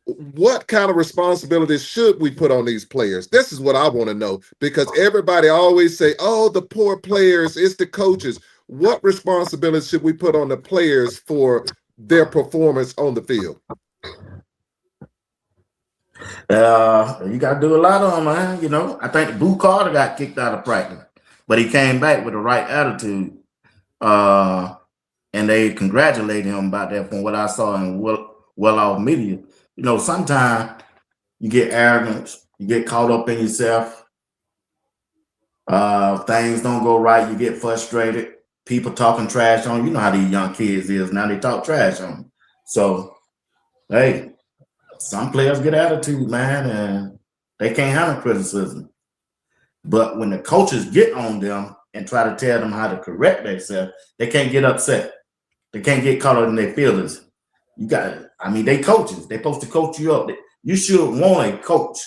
What kind of responsibilities should we put on these players? This is what I want to know, because everybody always say, oh, the poor players, it's the coaches. What responsibilities should we put on the players for their performance on the field? You got to do a lot of them, man. You know, I think Boo Carter got kicked out of practice, but he came back with the right attitude. And they congratulated him about that from what I saw in well-off media. You know, sometimes you get arrogant, you get caught up in yourself. Things don't go right, you get frustrated. People talking trash on you. You know how these young kids is now. They talk trash on you. So, hey, some players get attitude, man, and they can't handle criticism. But when the coaches get on them and try to tell them how to correct themselves, they can't get upset. They can't get caught up in their feelings. You got, I mean, they coaches. They're supposed to coach you up. You should want a coach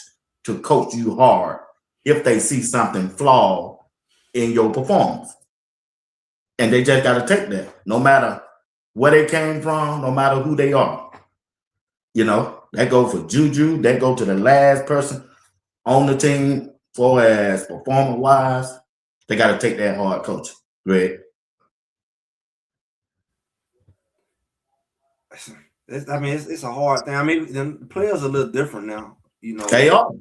to coach you hard if they see something flawed in your performance. And they just got to take that, no matter where they came from, no matter who they are. You know, that go for Juju. That go to the last person on the team for as performance-wise. They got to take that hard coaching, Greg. I mean, it's a hard thing. I mean, the players are a little different now. You know, they are.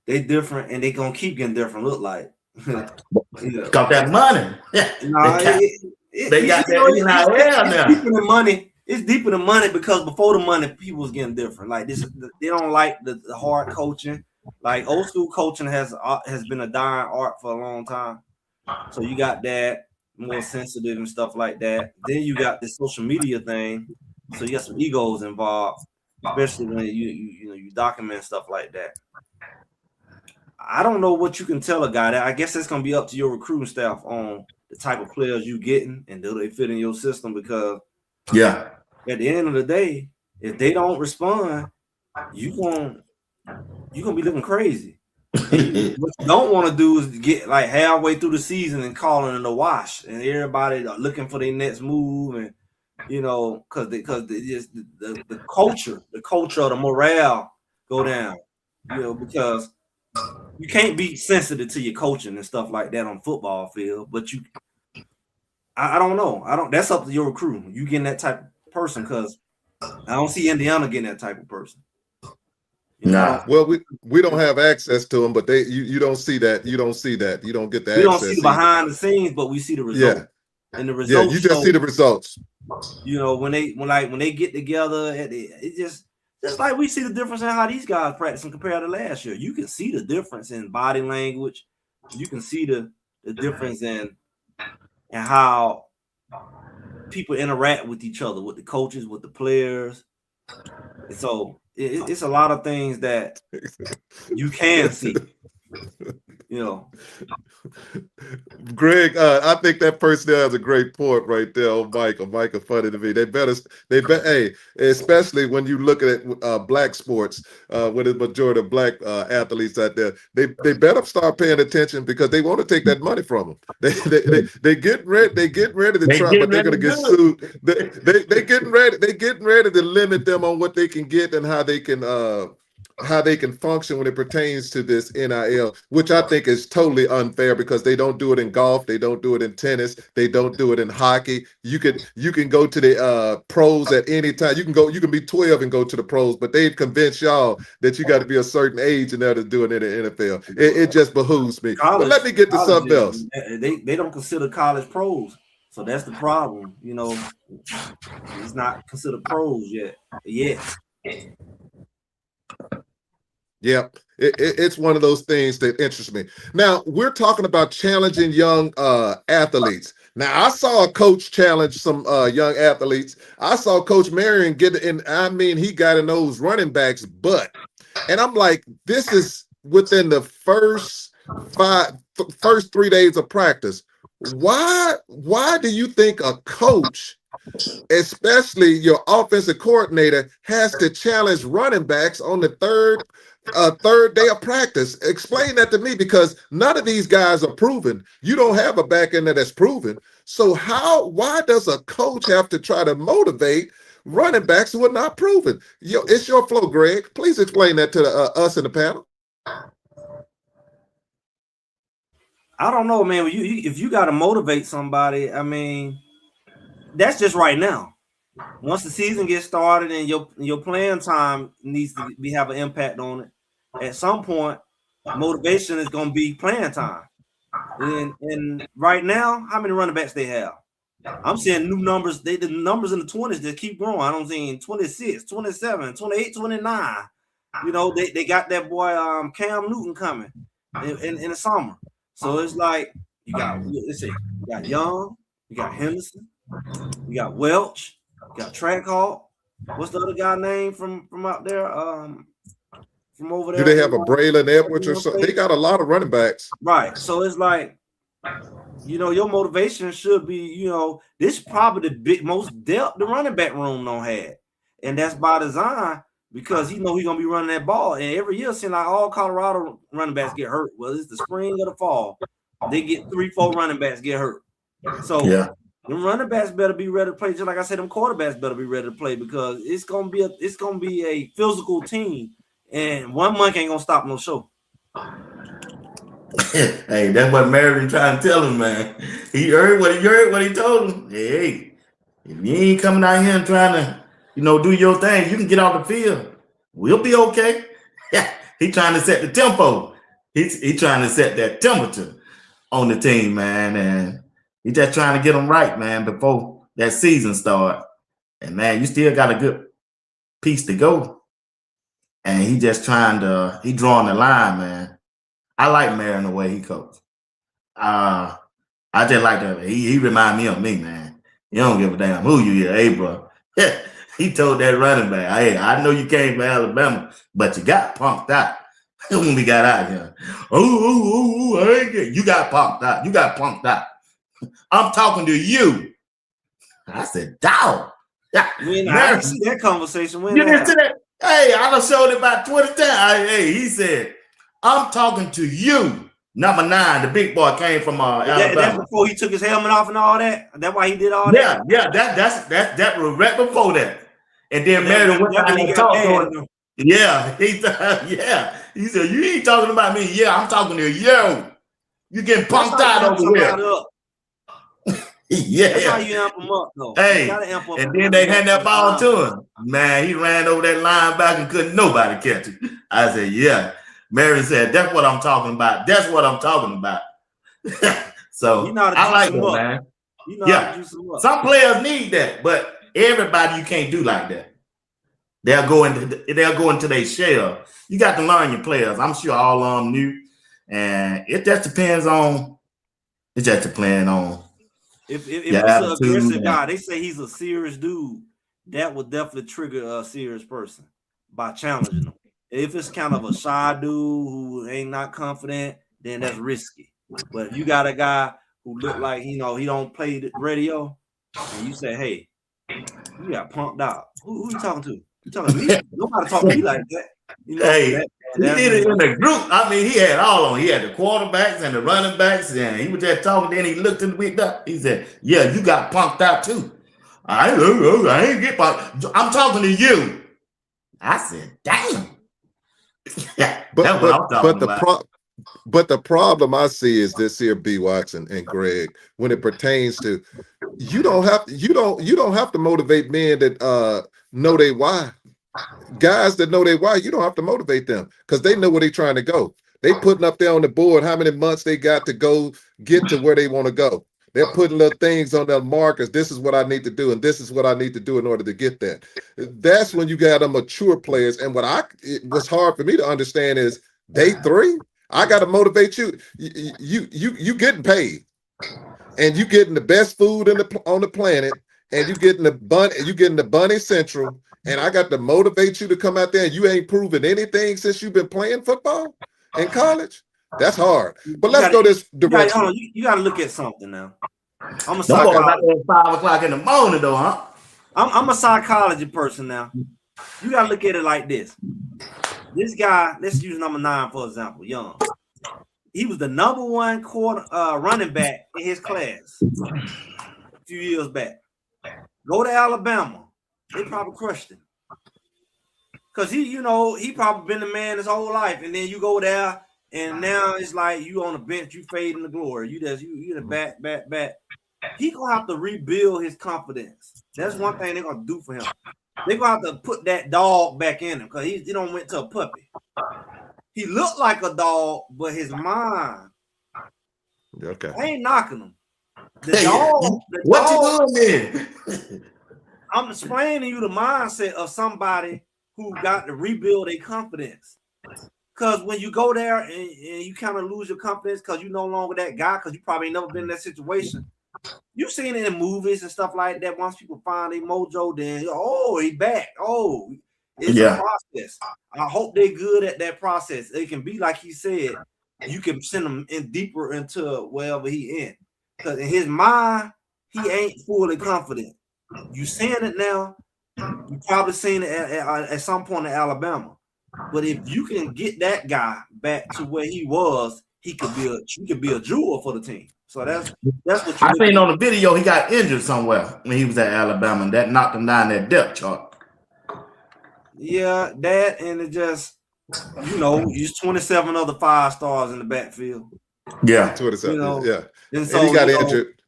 They different, and they gonna keep getting different. Look like, got that money. Nah, they got that now. It's deeper than money. It's deeper than money because before the money, people was getting different. Like this, they don't like the hard coaching. Like old school coaching has been a dying art for a long time. So you got that more sensitive and stuff like that. Then you got this social media thing. So you got some egos involved, especially when you document stuff like that. I don't know what you can tell a guy. That I guess it's gonna be up to your recruiting staff on the type of players you getting and do they fit in your system. Because at the end of the day, if they don't respond, you gonna be looking crazy. What you don't want to do is get like halfway through the season and calling it a wash, and everybody looking for their next move, and because the culture of the morale go down. Because you can't be sensitive to your coaching and stuff like that on the football field, but I don't know. That's up to your recruiting. You getting that type of person, because I don't see Indiana getting that type of person. Nah. Well, we don't have access to them, but you don't see that. You don't see that. You don't get that. We don't see the behind the scenes, but we see the results. Yeah. And the results. Yeah, you just see the results. When they get together, it just like we see the difference in how these guys practicing compared to last year. You can see the difference in body language. You can see the difference in how people interact with each other, with the coaches, with the players. And so it's a lot of things that you can see. Greg, I think that person there has a great point right there on Mike. Mike is funny to me. Hey, especially when you look at black sports, with the majority of black athletes out there, they better start paying attention, because they want to take that money from them. They get ready to try, but they're going to get sued. They getting ready to limit them on what they can get and how they can function when it pertains to this NIL, which I think is totally unfair, because they don't do it in golf, they don't do it in tennis, they don't do it in hockey. You can go to the pros at any time. You can be 12 and go to the pros, but they've convinced y'all that you got to be a certain age in order to do it in the NFL. It just behooves me. But let me get to something else. They don't consider college pros, so that's the problem. It's not considered pros yet. Yeah, it's one of those things that interests me. Now, we're talking about challenging young athletes. Now, I saw a coach challenge some young athletes. I saw Coach Marion get in. I mean, he got in those running backs' butt. And I'm like, this is within the first 3 days of practice. Why do you think a coach, especially your offensive coordinator, has to challenge running backs on the third day of practice? Explain that to me, because none of these guys are proven. You don't have a back end that's proven. So why does a coach have to try to motivate running backs who are not proven? It's your flow, Greg. Please explain that to us in the panel. I don't know, man. If you got to motivate somebody, I mean, that's just right now. Once the season gets started and your playing time needs to have an impact on it, at some point, motivation is going to be playing time. And right now, how many running backs they have? I'm seeing new numbers. The numbers in the 20s that keep growing. I'm seeing 26, 27, 28, 29. You know, they got that boy Cam Newton coming in the summer. So it's like you got Young, you got Henderson, you got Welch, you got Trackhawk. What's the other guy name from out there? From over there. Do they have a Braylon Edwards or something? They got a lot of running backs. Right. So it's like, you know, your motivation should be, you know, this is probably the most depth the running back room don't have. And that's by design because he know he's gonna be running that ball. And every year, it seems like all Colorado running backs get hurt. Well, it's the spring or the fall. They get 3-4 running backs get hurt. So yeah. Them running backs better be ready to play. Just like I said, them quarterbacks better be ready to play because it's gonna be a physical team, and 1 month ain't gonna stop no show. Hey, that's what Meriden trying to tell him, man. He heard what he told him. Hey, if you ain't coming out here and trying to, you know, do your thing, you can get off the field. We'll be okay. He trying to set the tempo. He trying to set that temperature on the team, man, and he just trying to get them right, man, before that season start. And man, you still got a good piece to go. And he just trying to, he drawing the line, man. I like Meriden the way he coached. I just like that. He remind me of me, man. You don't give a damn who you are, hey, bro. He told that running back, hey, I know you came from Alabama, but you got punked out when we got out here. You got punked out. You got punked out. I'm talking to you. I said, dog. I see that conversation. You didn't see that? Hey, I done showed it about 20 times. Hey, he said, I'm talking to you. Number 9, the big boy came from Alabama. That's before he took his helmet off and all that. That's why he did all that. Yeah, that was right before that. And then Meriden went down and talked to him. Yeah, he said, you ain't talking about me. Yeah, I'm talking to you. You getting punked out over here. Yeah. That's how you amp him up, though. Hey, and then they hand that ball to him. Man, he ran over that linebacker and couldn't nobody catch it. I said, yeah. Meriden said, that's what I'm talking about. That's what I'm talking about. So I like it, man. Yeah. Some players need that, but everybody you can't do like that. They'll go into their shell. You got to learn your players. I'm sure all of them knew. And it just depends on if it's an aggressive guy, they say he's a serious dude, that would definitely trigger a serious person by challenging him. If it's kind of a shy dude who ain't not confident, then that's risky. But if you got a guy who look like, you know, he don't play the radio, and you say, hey, you got punked out. Who you talking to? You talking to me? Nobody talk to me like that. You know, hey, he did it in the group. I mean, he had all of them. He had the quarterbacks and the running backs, and he was just talking. Then he looked in the week up. He said, yeah, you got punked out too. I ain't get punked. I'm talking to you. I said, damn. But the problem I see is this here, B. Watson and Greg, when it pertains to you don't have to motivate men that know they why. Guys that know they why, you don't have to motivate them because they know where they're trying to go. They putting up there on the board how many months they got to go get to where they want to go. They're putting little things on their markers. This is what I need to do, and this is what I need to do in order to get that. That's when you got a mature players. And it was hard for me to understand is day 3. I got to motivate you. You getting paid, and you getting the best food on the planet, and you getting the Bunny Central. And I got to motivate you to come out there, and you ain't proven anything since you've been playing football in college. That's hard. But let's go this direction. You got to look at something now. I'm a psychologist. 5 o'clock in the morning, though, huh? I'm a psychology person now. You got to look at it like this. This guy, let's use number 9 for example, Young. He was the number 1 running back in his class a few years back. Go to Alabama. They probably crushed him. Because he probably been the man his whole life. And then you go there, and now it's like you on the bench, you fade in the glory. You the bat. He gonna have to rebuild his confidence. That's one thing they're gonna do for him. They're gonna have to put that dog back in him because he don't went to a puppy. He looked like a dog, but his mind, Okay. I ain't knocking him. What you doing there? I'm explaining to you the mindset of somebody who got to rebuild their confidence. Because when you go there and you kind of lose your confidence because you're no longer that guy, because you probably never been in that situation. You've seen it in movies and stuff like that. Once people find a mojo, then he back. Oh, it's a process. I hope they're good at that process. It can be like he said, you can send him in deeper into wherever he in. Because in his mind, he ain't fully confident. You seeing it now. You probably seen it at some point in Alabama. But if you can get that guy back to where he was, he could be a jewel for the team. So that's what I seen on the video. He got injured somewhere when he was at Alabama, and that knocked him down that depth chart. Yeah, that, and it just, he's 27 other 5 stars in the backfield. Yeah, 27. Yeah, and so he got injured.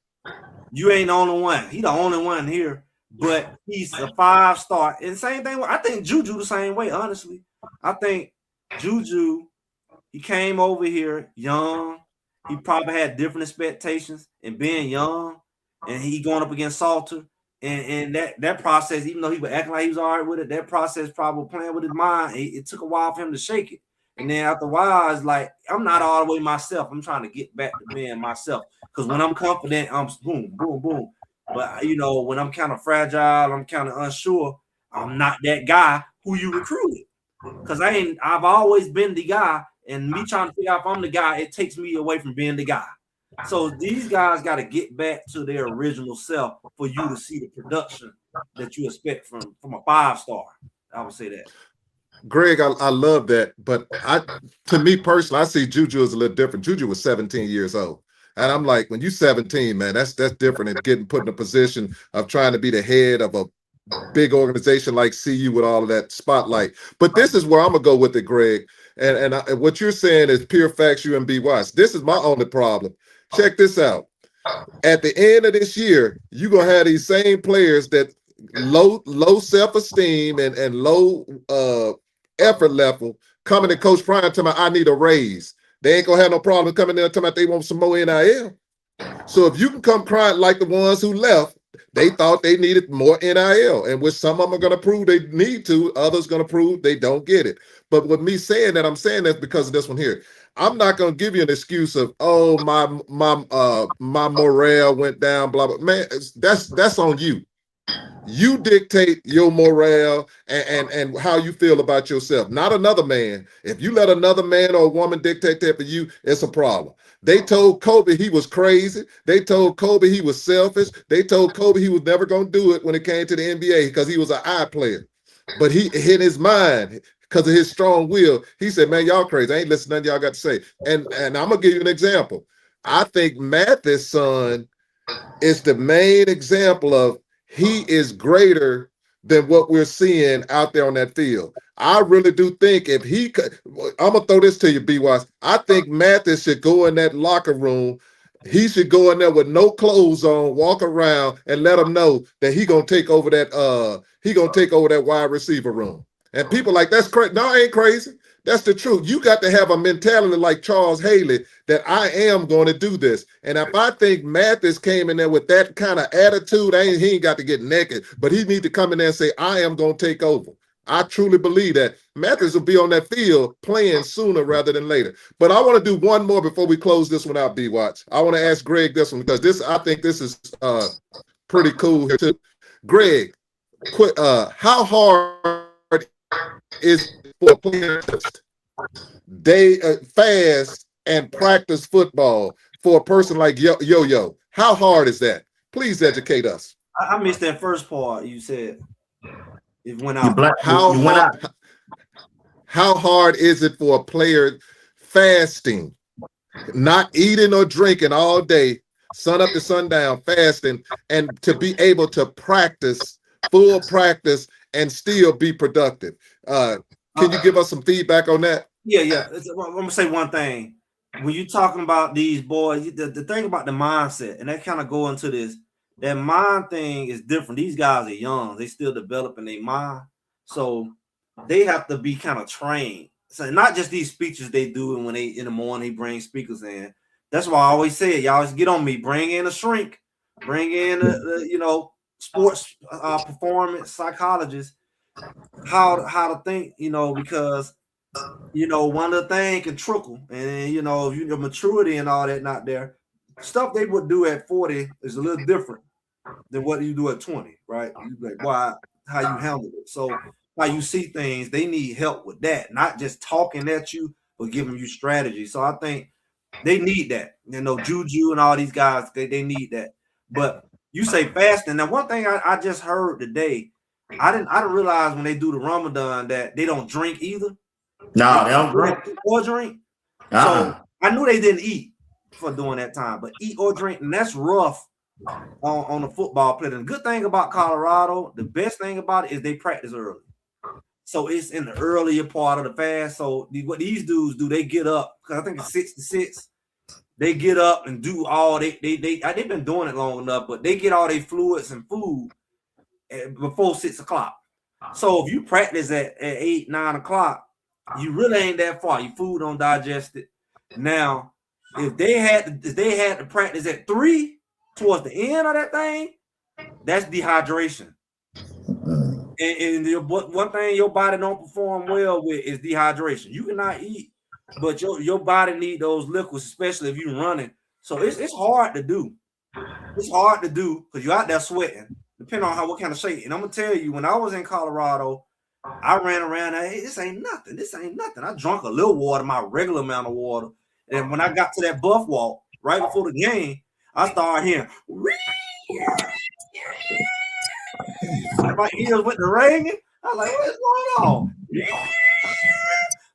You ain't the only one. He the only one here, but he's a 5-star. And same thing. I think Juju the same way. Honestly, I think Juju, he came over here young. He probably had different expectations and being young, and he going up against Salter. And that process, even though he was acting like he was all right with it, that process probably playing with his mind. It took a while for him to shake it. And then after a while, it's like, I'm not all the way myself. I'm trying to get back to being myself. Because when I'm confident, I'm boom, boom, boom. But, when I'm kind of fragile, I'm kind of unsure, I'm not that guy who you recruited. Because I've always been the guy. And me trying to figure out if I'm the guy, it takes me away from being the guy. So these guys got to get back to their original self for you to see the production that you expect from a 5-star. I would say that. Greg, I love that. But to me personally, I see Juju as a little different. Juju was 17 years old. And I'm like, when you're 17, man, that's different than getting put in a position of trying to be the head of a big organization like CU with all of that spotlight. But this is where I'm going to go with it, Greg. And what you're saying is pure facts, you and B. Watts. This is my only problem. Check this out. At the end of this year, you're going to have these same players that low self-esteem and low effort level coming to Coach Prime telling me I need a raise. They ain't going to have no problem coming there and telling me they want some more NIL. So if you can come crying like the ones who left, they thought they needed more NIL, and which some of them are going to prove they need to, others going to prove they don't get it. But with me saying that, I'm saying that because of this one here. I'm not going to give you an excuse of, my morale went down, blah, blah. Man, that's on you. You dictate your morale and how you feel about yourself, not another man. If you let another man or a woman dictate that for you, it's a problem. They told Kobe he was crazy. They told Kobe he was selfish. They told Kobe he was never going to do it when it came to the NBA because he was an eye player. But he hit his mind because of his strong will. He said, man, y'all crazy. I ain't listening to nothing y'all got to say. And I'm going to give you an example. I think Mathis' son is the main example of he is greater than what we're seeing out there on that field. I really do think if he could, I'm going to throw this to you, B-Wise. I think Mathis should go in that locker room. He should go in there with no clothes on, walk around, and let them know that he going to take over that wide receiver room. And people like, that's crazy. No, I ain't crazy. That's the truth. You got to have a mentality like Charles Haley that I am going to do this. And if I think Mathis came in there with that kind of attitude, he ain't got to get naked, but he need to come in there and say, I am going to take over. I truly believe that Mathis will be on that field playing sooner rather than later. But I want to do one more before we close this one out, B-Watch. I want to ask Greg this one because I think this is pretty cool here too. Greg, how hard is for a player to fast and practice football for a person like Yo-Yo? How hard is that? Please educate us. I missed that first part you said. It went out. How hard is it for a player fasting, not eating or drinking all day, sun up to sundown, fasting, and to be able to practice, full practice, and still be productive? Can you give us some feedback on that? Yeah. I'm gonna say one thing. When you're talking about these boys, the thing about the mindset, and that kind of go into this, that mind thing is different. These guys are young; they still developing their mind, so they have to be kind of trained. So not just these speeches they do, and when they in the morning he brings speakers in. That's why I always say it. Y'all always get on me. Bring in a shrink. Bring in a sports performance psychologist. How to think, because one of the things can trickle, and if your maturity and all that not there, stuff they would do at 40 is a little different than what you do at 20, right? You like why how you handle it. So how you see things, they need help with that, not just talking at you, but giving you strategy. So I think they need that. Juju and all these guys, they need that. But you say fasting. Now, one thing I just heard today, I didn't realize when they do the Ramadan that they don't drink either. No, they don't drink or drink. So I knew they didn't eat for doing that time, but eat or drink, and that's rough on the football player. And the good thing about Colorado, the best thing about it is they practice early. So it's in the earlier part of the fast. So what these dudes do, they get up, because I think it's 6 to 6. They get up and do all they've been doing it long enough, but they get all their fluids and food before 6 o'clock. So if you practice at 8, 9 o'clock, you really ain't that far. Your food don't digest it. Now, if they had to practice at 3 towards the end of that thing, that's dehydration. And one thing your body don't perform well with is dehydration. You cannot eat, but your body need those liquids, especially if you're running. So it's hard to do. It's hard to do because you're out there sweating, depending on what kind of shape. And I'm gonna tell you, when I was in Colorado, I ran around. Hey, this ain't nothing. This ain't nothing. I drank a little water, my regular amount of water. And when I got to that buff walk right before the game, I started hearing. My ears went to ringing. I was like, what's going on?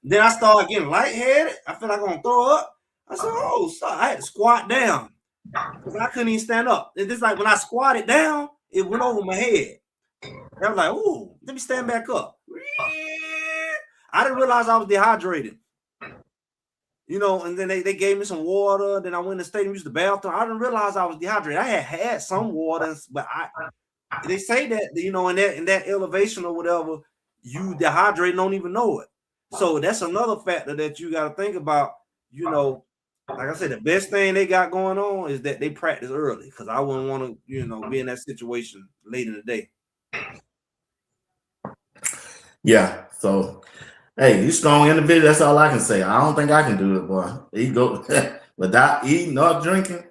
Then I started getting lightheaded. I feel like I'm gonna throw up. I said, oh, so I had to squat down because I couldn't even stand up. It's just like when I squatted down, it went over my head. I was like, ooh, let me stand back up. I didn't realize I was dehydrated. And then they gave me some water. Then I went to the stadium, used the bathroom. I didn't realize I was dehydrated. I had some water, but they say that, in that elevation or whatever, you dehydrate and don't even know it. So that's another factor that you got to think about. Like I said, the best thing they got going on is that they practice early, because I wouldn't want to, be in that situation late in the day. Yeah. So, hey, you strong individual. That's all I can say. I don't think I can do it, boy. He go without eating or drinking.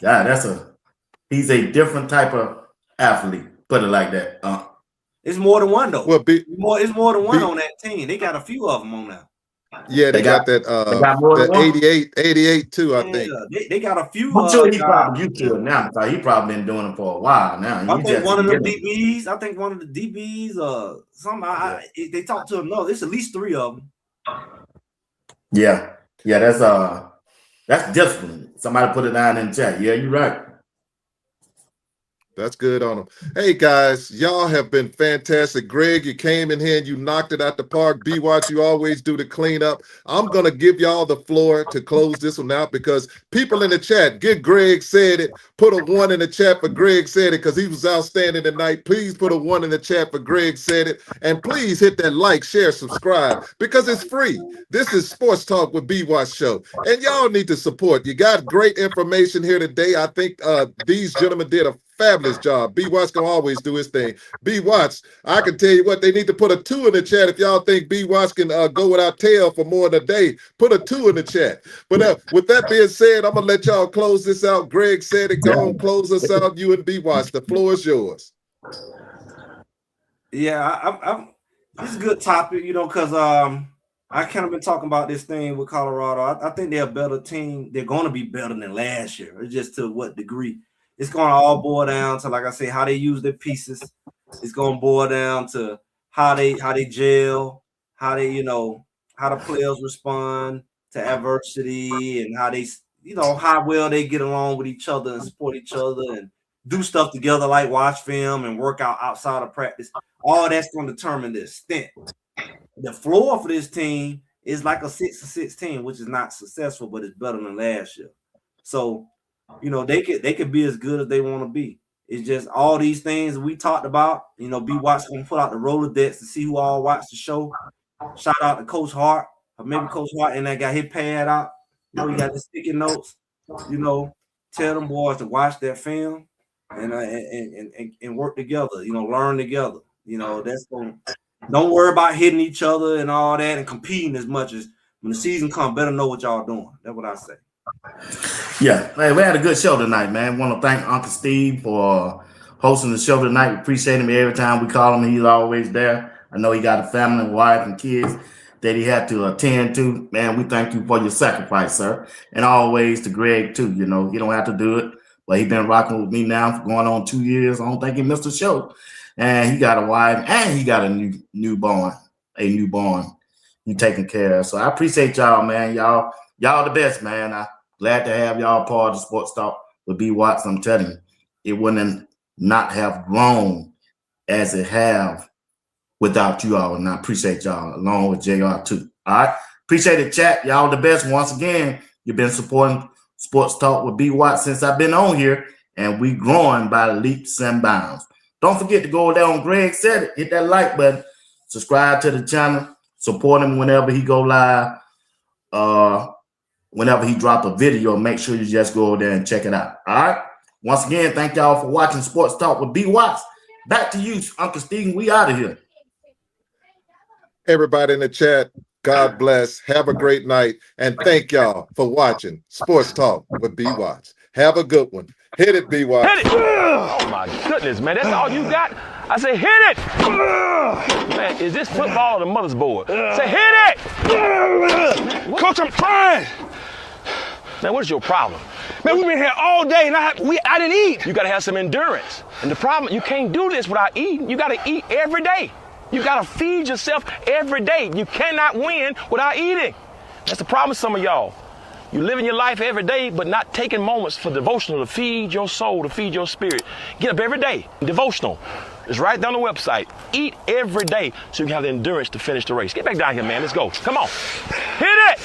God, he's a different type of athlete. Put it like that. It's more than one though. Well, it's more than one on that team. They got a few of them on there. Yeah, they got that. They got more than 88 too. I think they got a few. I'm sure he probably used to it now. He probably been doing it for a while now. I think one of the DBs. I think one of the DBs. They talked to him. No, there's at least 3 of them. Yeah. That's discipline. Somebody put it down in the chat. Yeah, you're right. That's good on them. Hey, guys, y'all have been fantastic. Greg, you came in here and you knocked it out the park. B-Watch, you always do the cleanup. I'm going to give y'all the floor to close this one out, because people in the chat, get Greg Said It. Put a 1 in the chat for Greg Said It, because he was outstanding tonight. Please put a 1 in the chat for Greg Said It. And please hit that like, share, subscribe, because it's free. This is Sports Talk with B-Watch Show. And y'all need to support. You got great information here today. I think these gentlemen did a fabulous job. B-Watch gonna always do his thing. B-Watch, I can tell you what, they need to put a 2 in the chat if y'all think B-Watch can go without tail for more than a day. Put a 2 in the chat. But with that being said, I'm gonna let y'all close this out. Greg Said It. Go on, close us out. You and B-Watch. The floor is yours. Yeah, it's a good topic, because I kind of been talking about this thing with Colorado. I think they're a better team. They're going to be better than last year. It's just to what degree. It's going to all boil down to, like I say, how they use their pieces. It's going to boil down to how they gel, how they, how the players respond to adversity, and how they, how well they get along with each other and support each other and do stuff together, like watch film and work out outside of practice. All that's going to determine the extent. The floor for this team is like a 6-6 team, which is not successful, but it's better than last year. So, they could be as good as they want to be. It's just all these things we talked about. B-Watch going to put out the Rolodex to see who all watched the show. Shout out to Coach Hart. maybe Coach White and that got his pad out. You know, he got the sticky notes. You know, tell them boys to watch that film and work together. You know, learn together. You know, that's going. Don't worry about hitting each other and all that and competing as much as when the season comes. Better know what y'all doing. That's what I say. Yeah, hey, we had a good show tonight, man. Want to thank Uncle Steve for hosting the show tonight. We appreciate him every time we call him. He's always there. I know he got a family, wife, and kids that he had to attend to. Man, we thank you for your sacrifice, sir. And always to Greg, too. You know, he don't have to do it, but he's been rocking with me now for going on 2 years. I don't think he missed a show. And he got a wife, and he got a newborn. He taking care of. So I appreciate y'all, man. Y'all the best, man. I'm glad to have y'all part of the Sports Talk with B. Watts. I'm telling you, it wouldn't not have grown as it have without you all. And I appreciate y'all, along with JR too. All right. Appreciate it, chat. Y'all the best. Once again, you've been supporting Sports Talk with B. Watts since I've been on here, and we growing by leaps and bounds. Don't forget to go down. Greg said it. Hit that like button. Subscribe to the channel. Support him whenever he go live. Whenever he drop a video, make sure you just go there and check it out. All right. Once again, thank y'all for watching Sports Talk with B. Watts. Back to you, Uncle Stephen. We out of here. Everybody in the chat, God bless. Have a great night. And thank y'all for watching Sports Talk with B. Watts. Have a good one. Hit it, B. Watts. Hit it! Oh my goodness, man. That's all you got? I say hit it! Man, is this football or the mother's board? Say hit it! Coach, I'm trying! Man, what is your problem? Man, we've been here all day and I didn't eat. You gotta have some endurance. And the problem, you can't do this without eating. You gotta eat every day. You gotta feed yourself every day. You cannot win without eating. That's the problem with some of y'all. You living your life every day, but not taking moments for devotional to feed your soul, to feed your spirit. Get up every day. Devotional. It's right down the website. Eat every day so you can have the endurance to finish the race. Get back down here, man. Let's go. Come on. Hit it!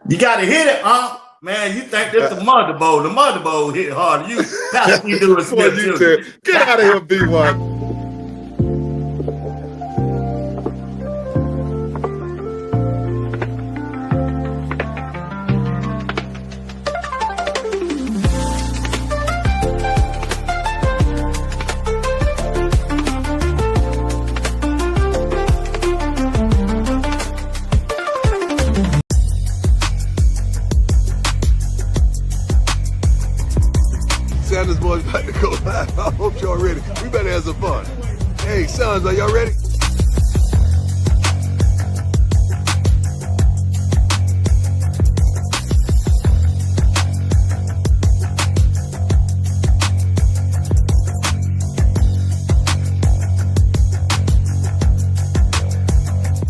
You got to hit it, huh? Man, you think this the Mother Bowl. The Mother Bowl hit harder. You got to do it. What you said. Get out of here, B. Watts. Sanders boys about to go live. I hope y'all ready. We better have some fun. Hey, sons, are y'all ready?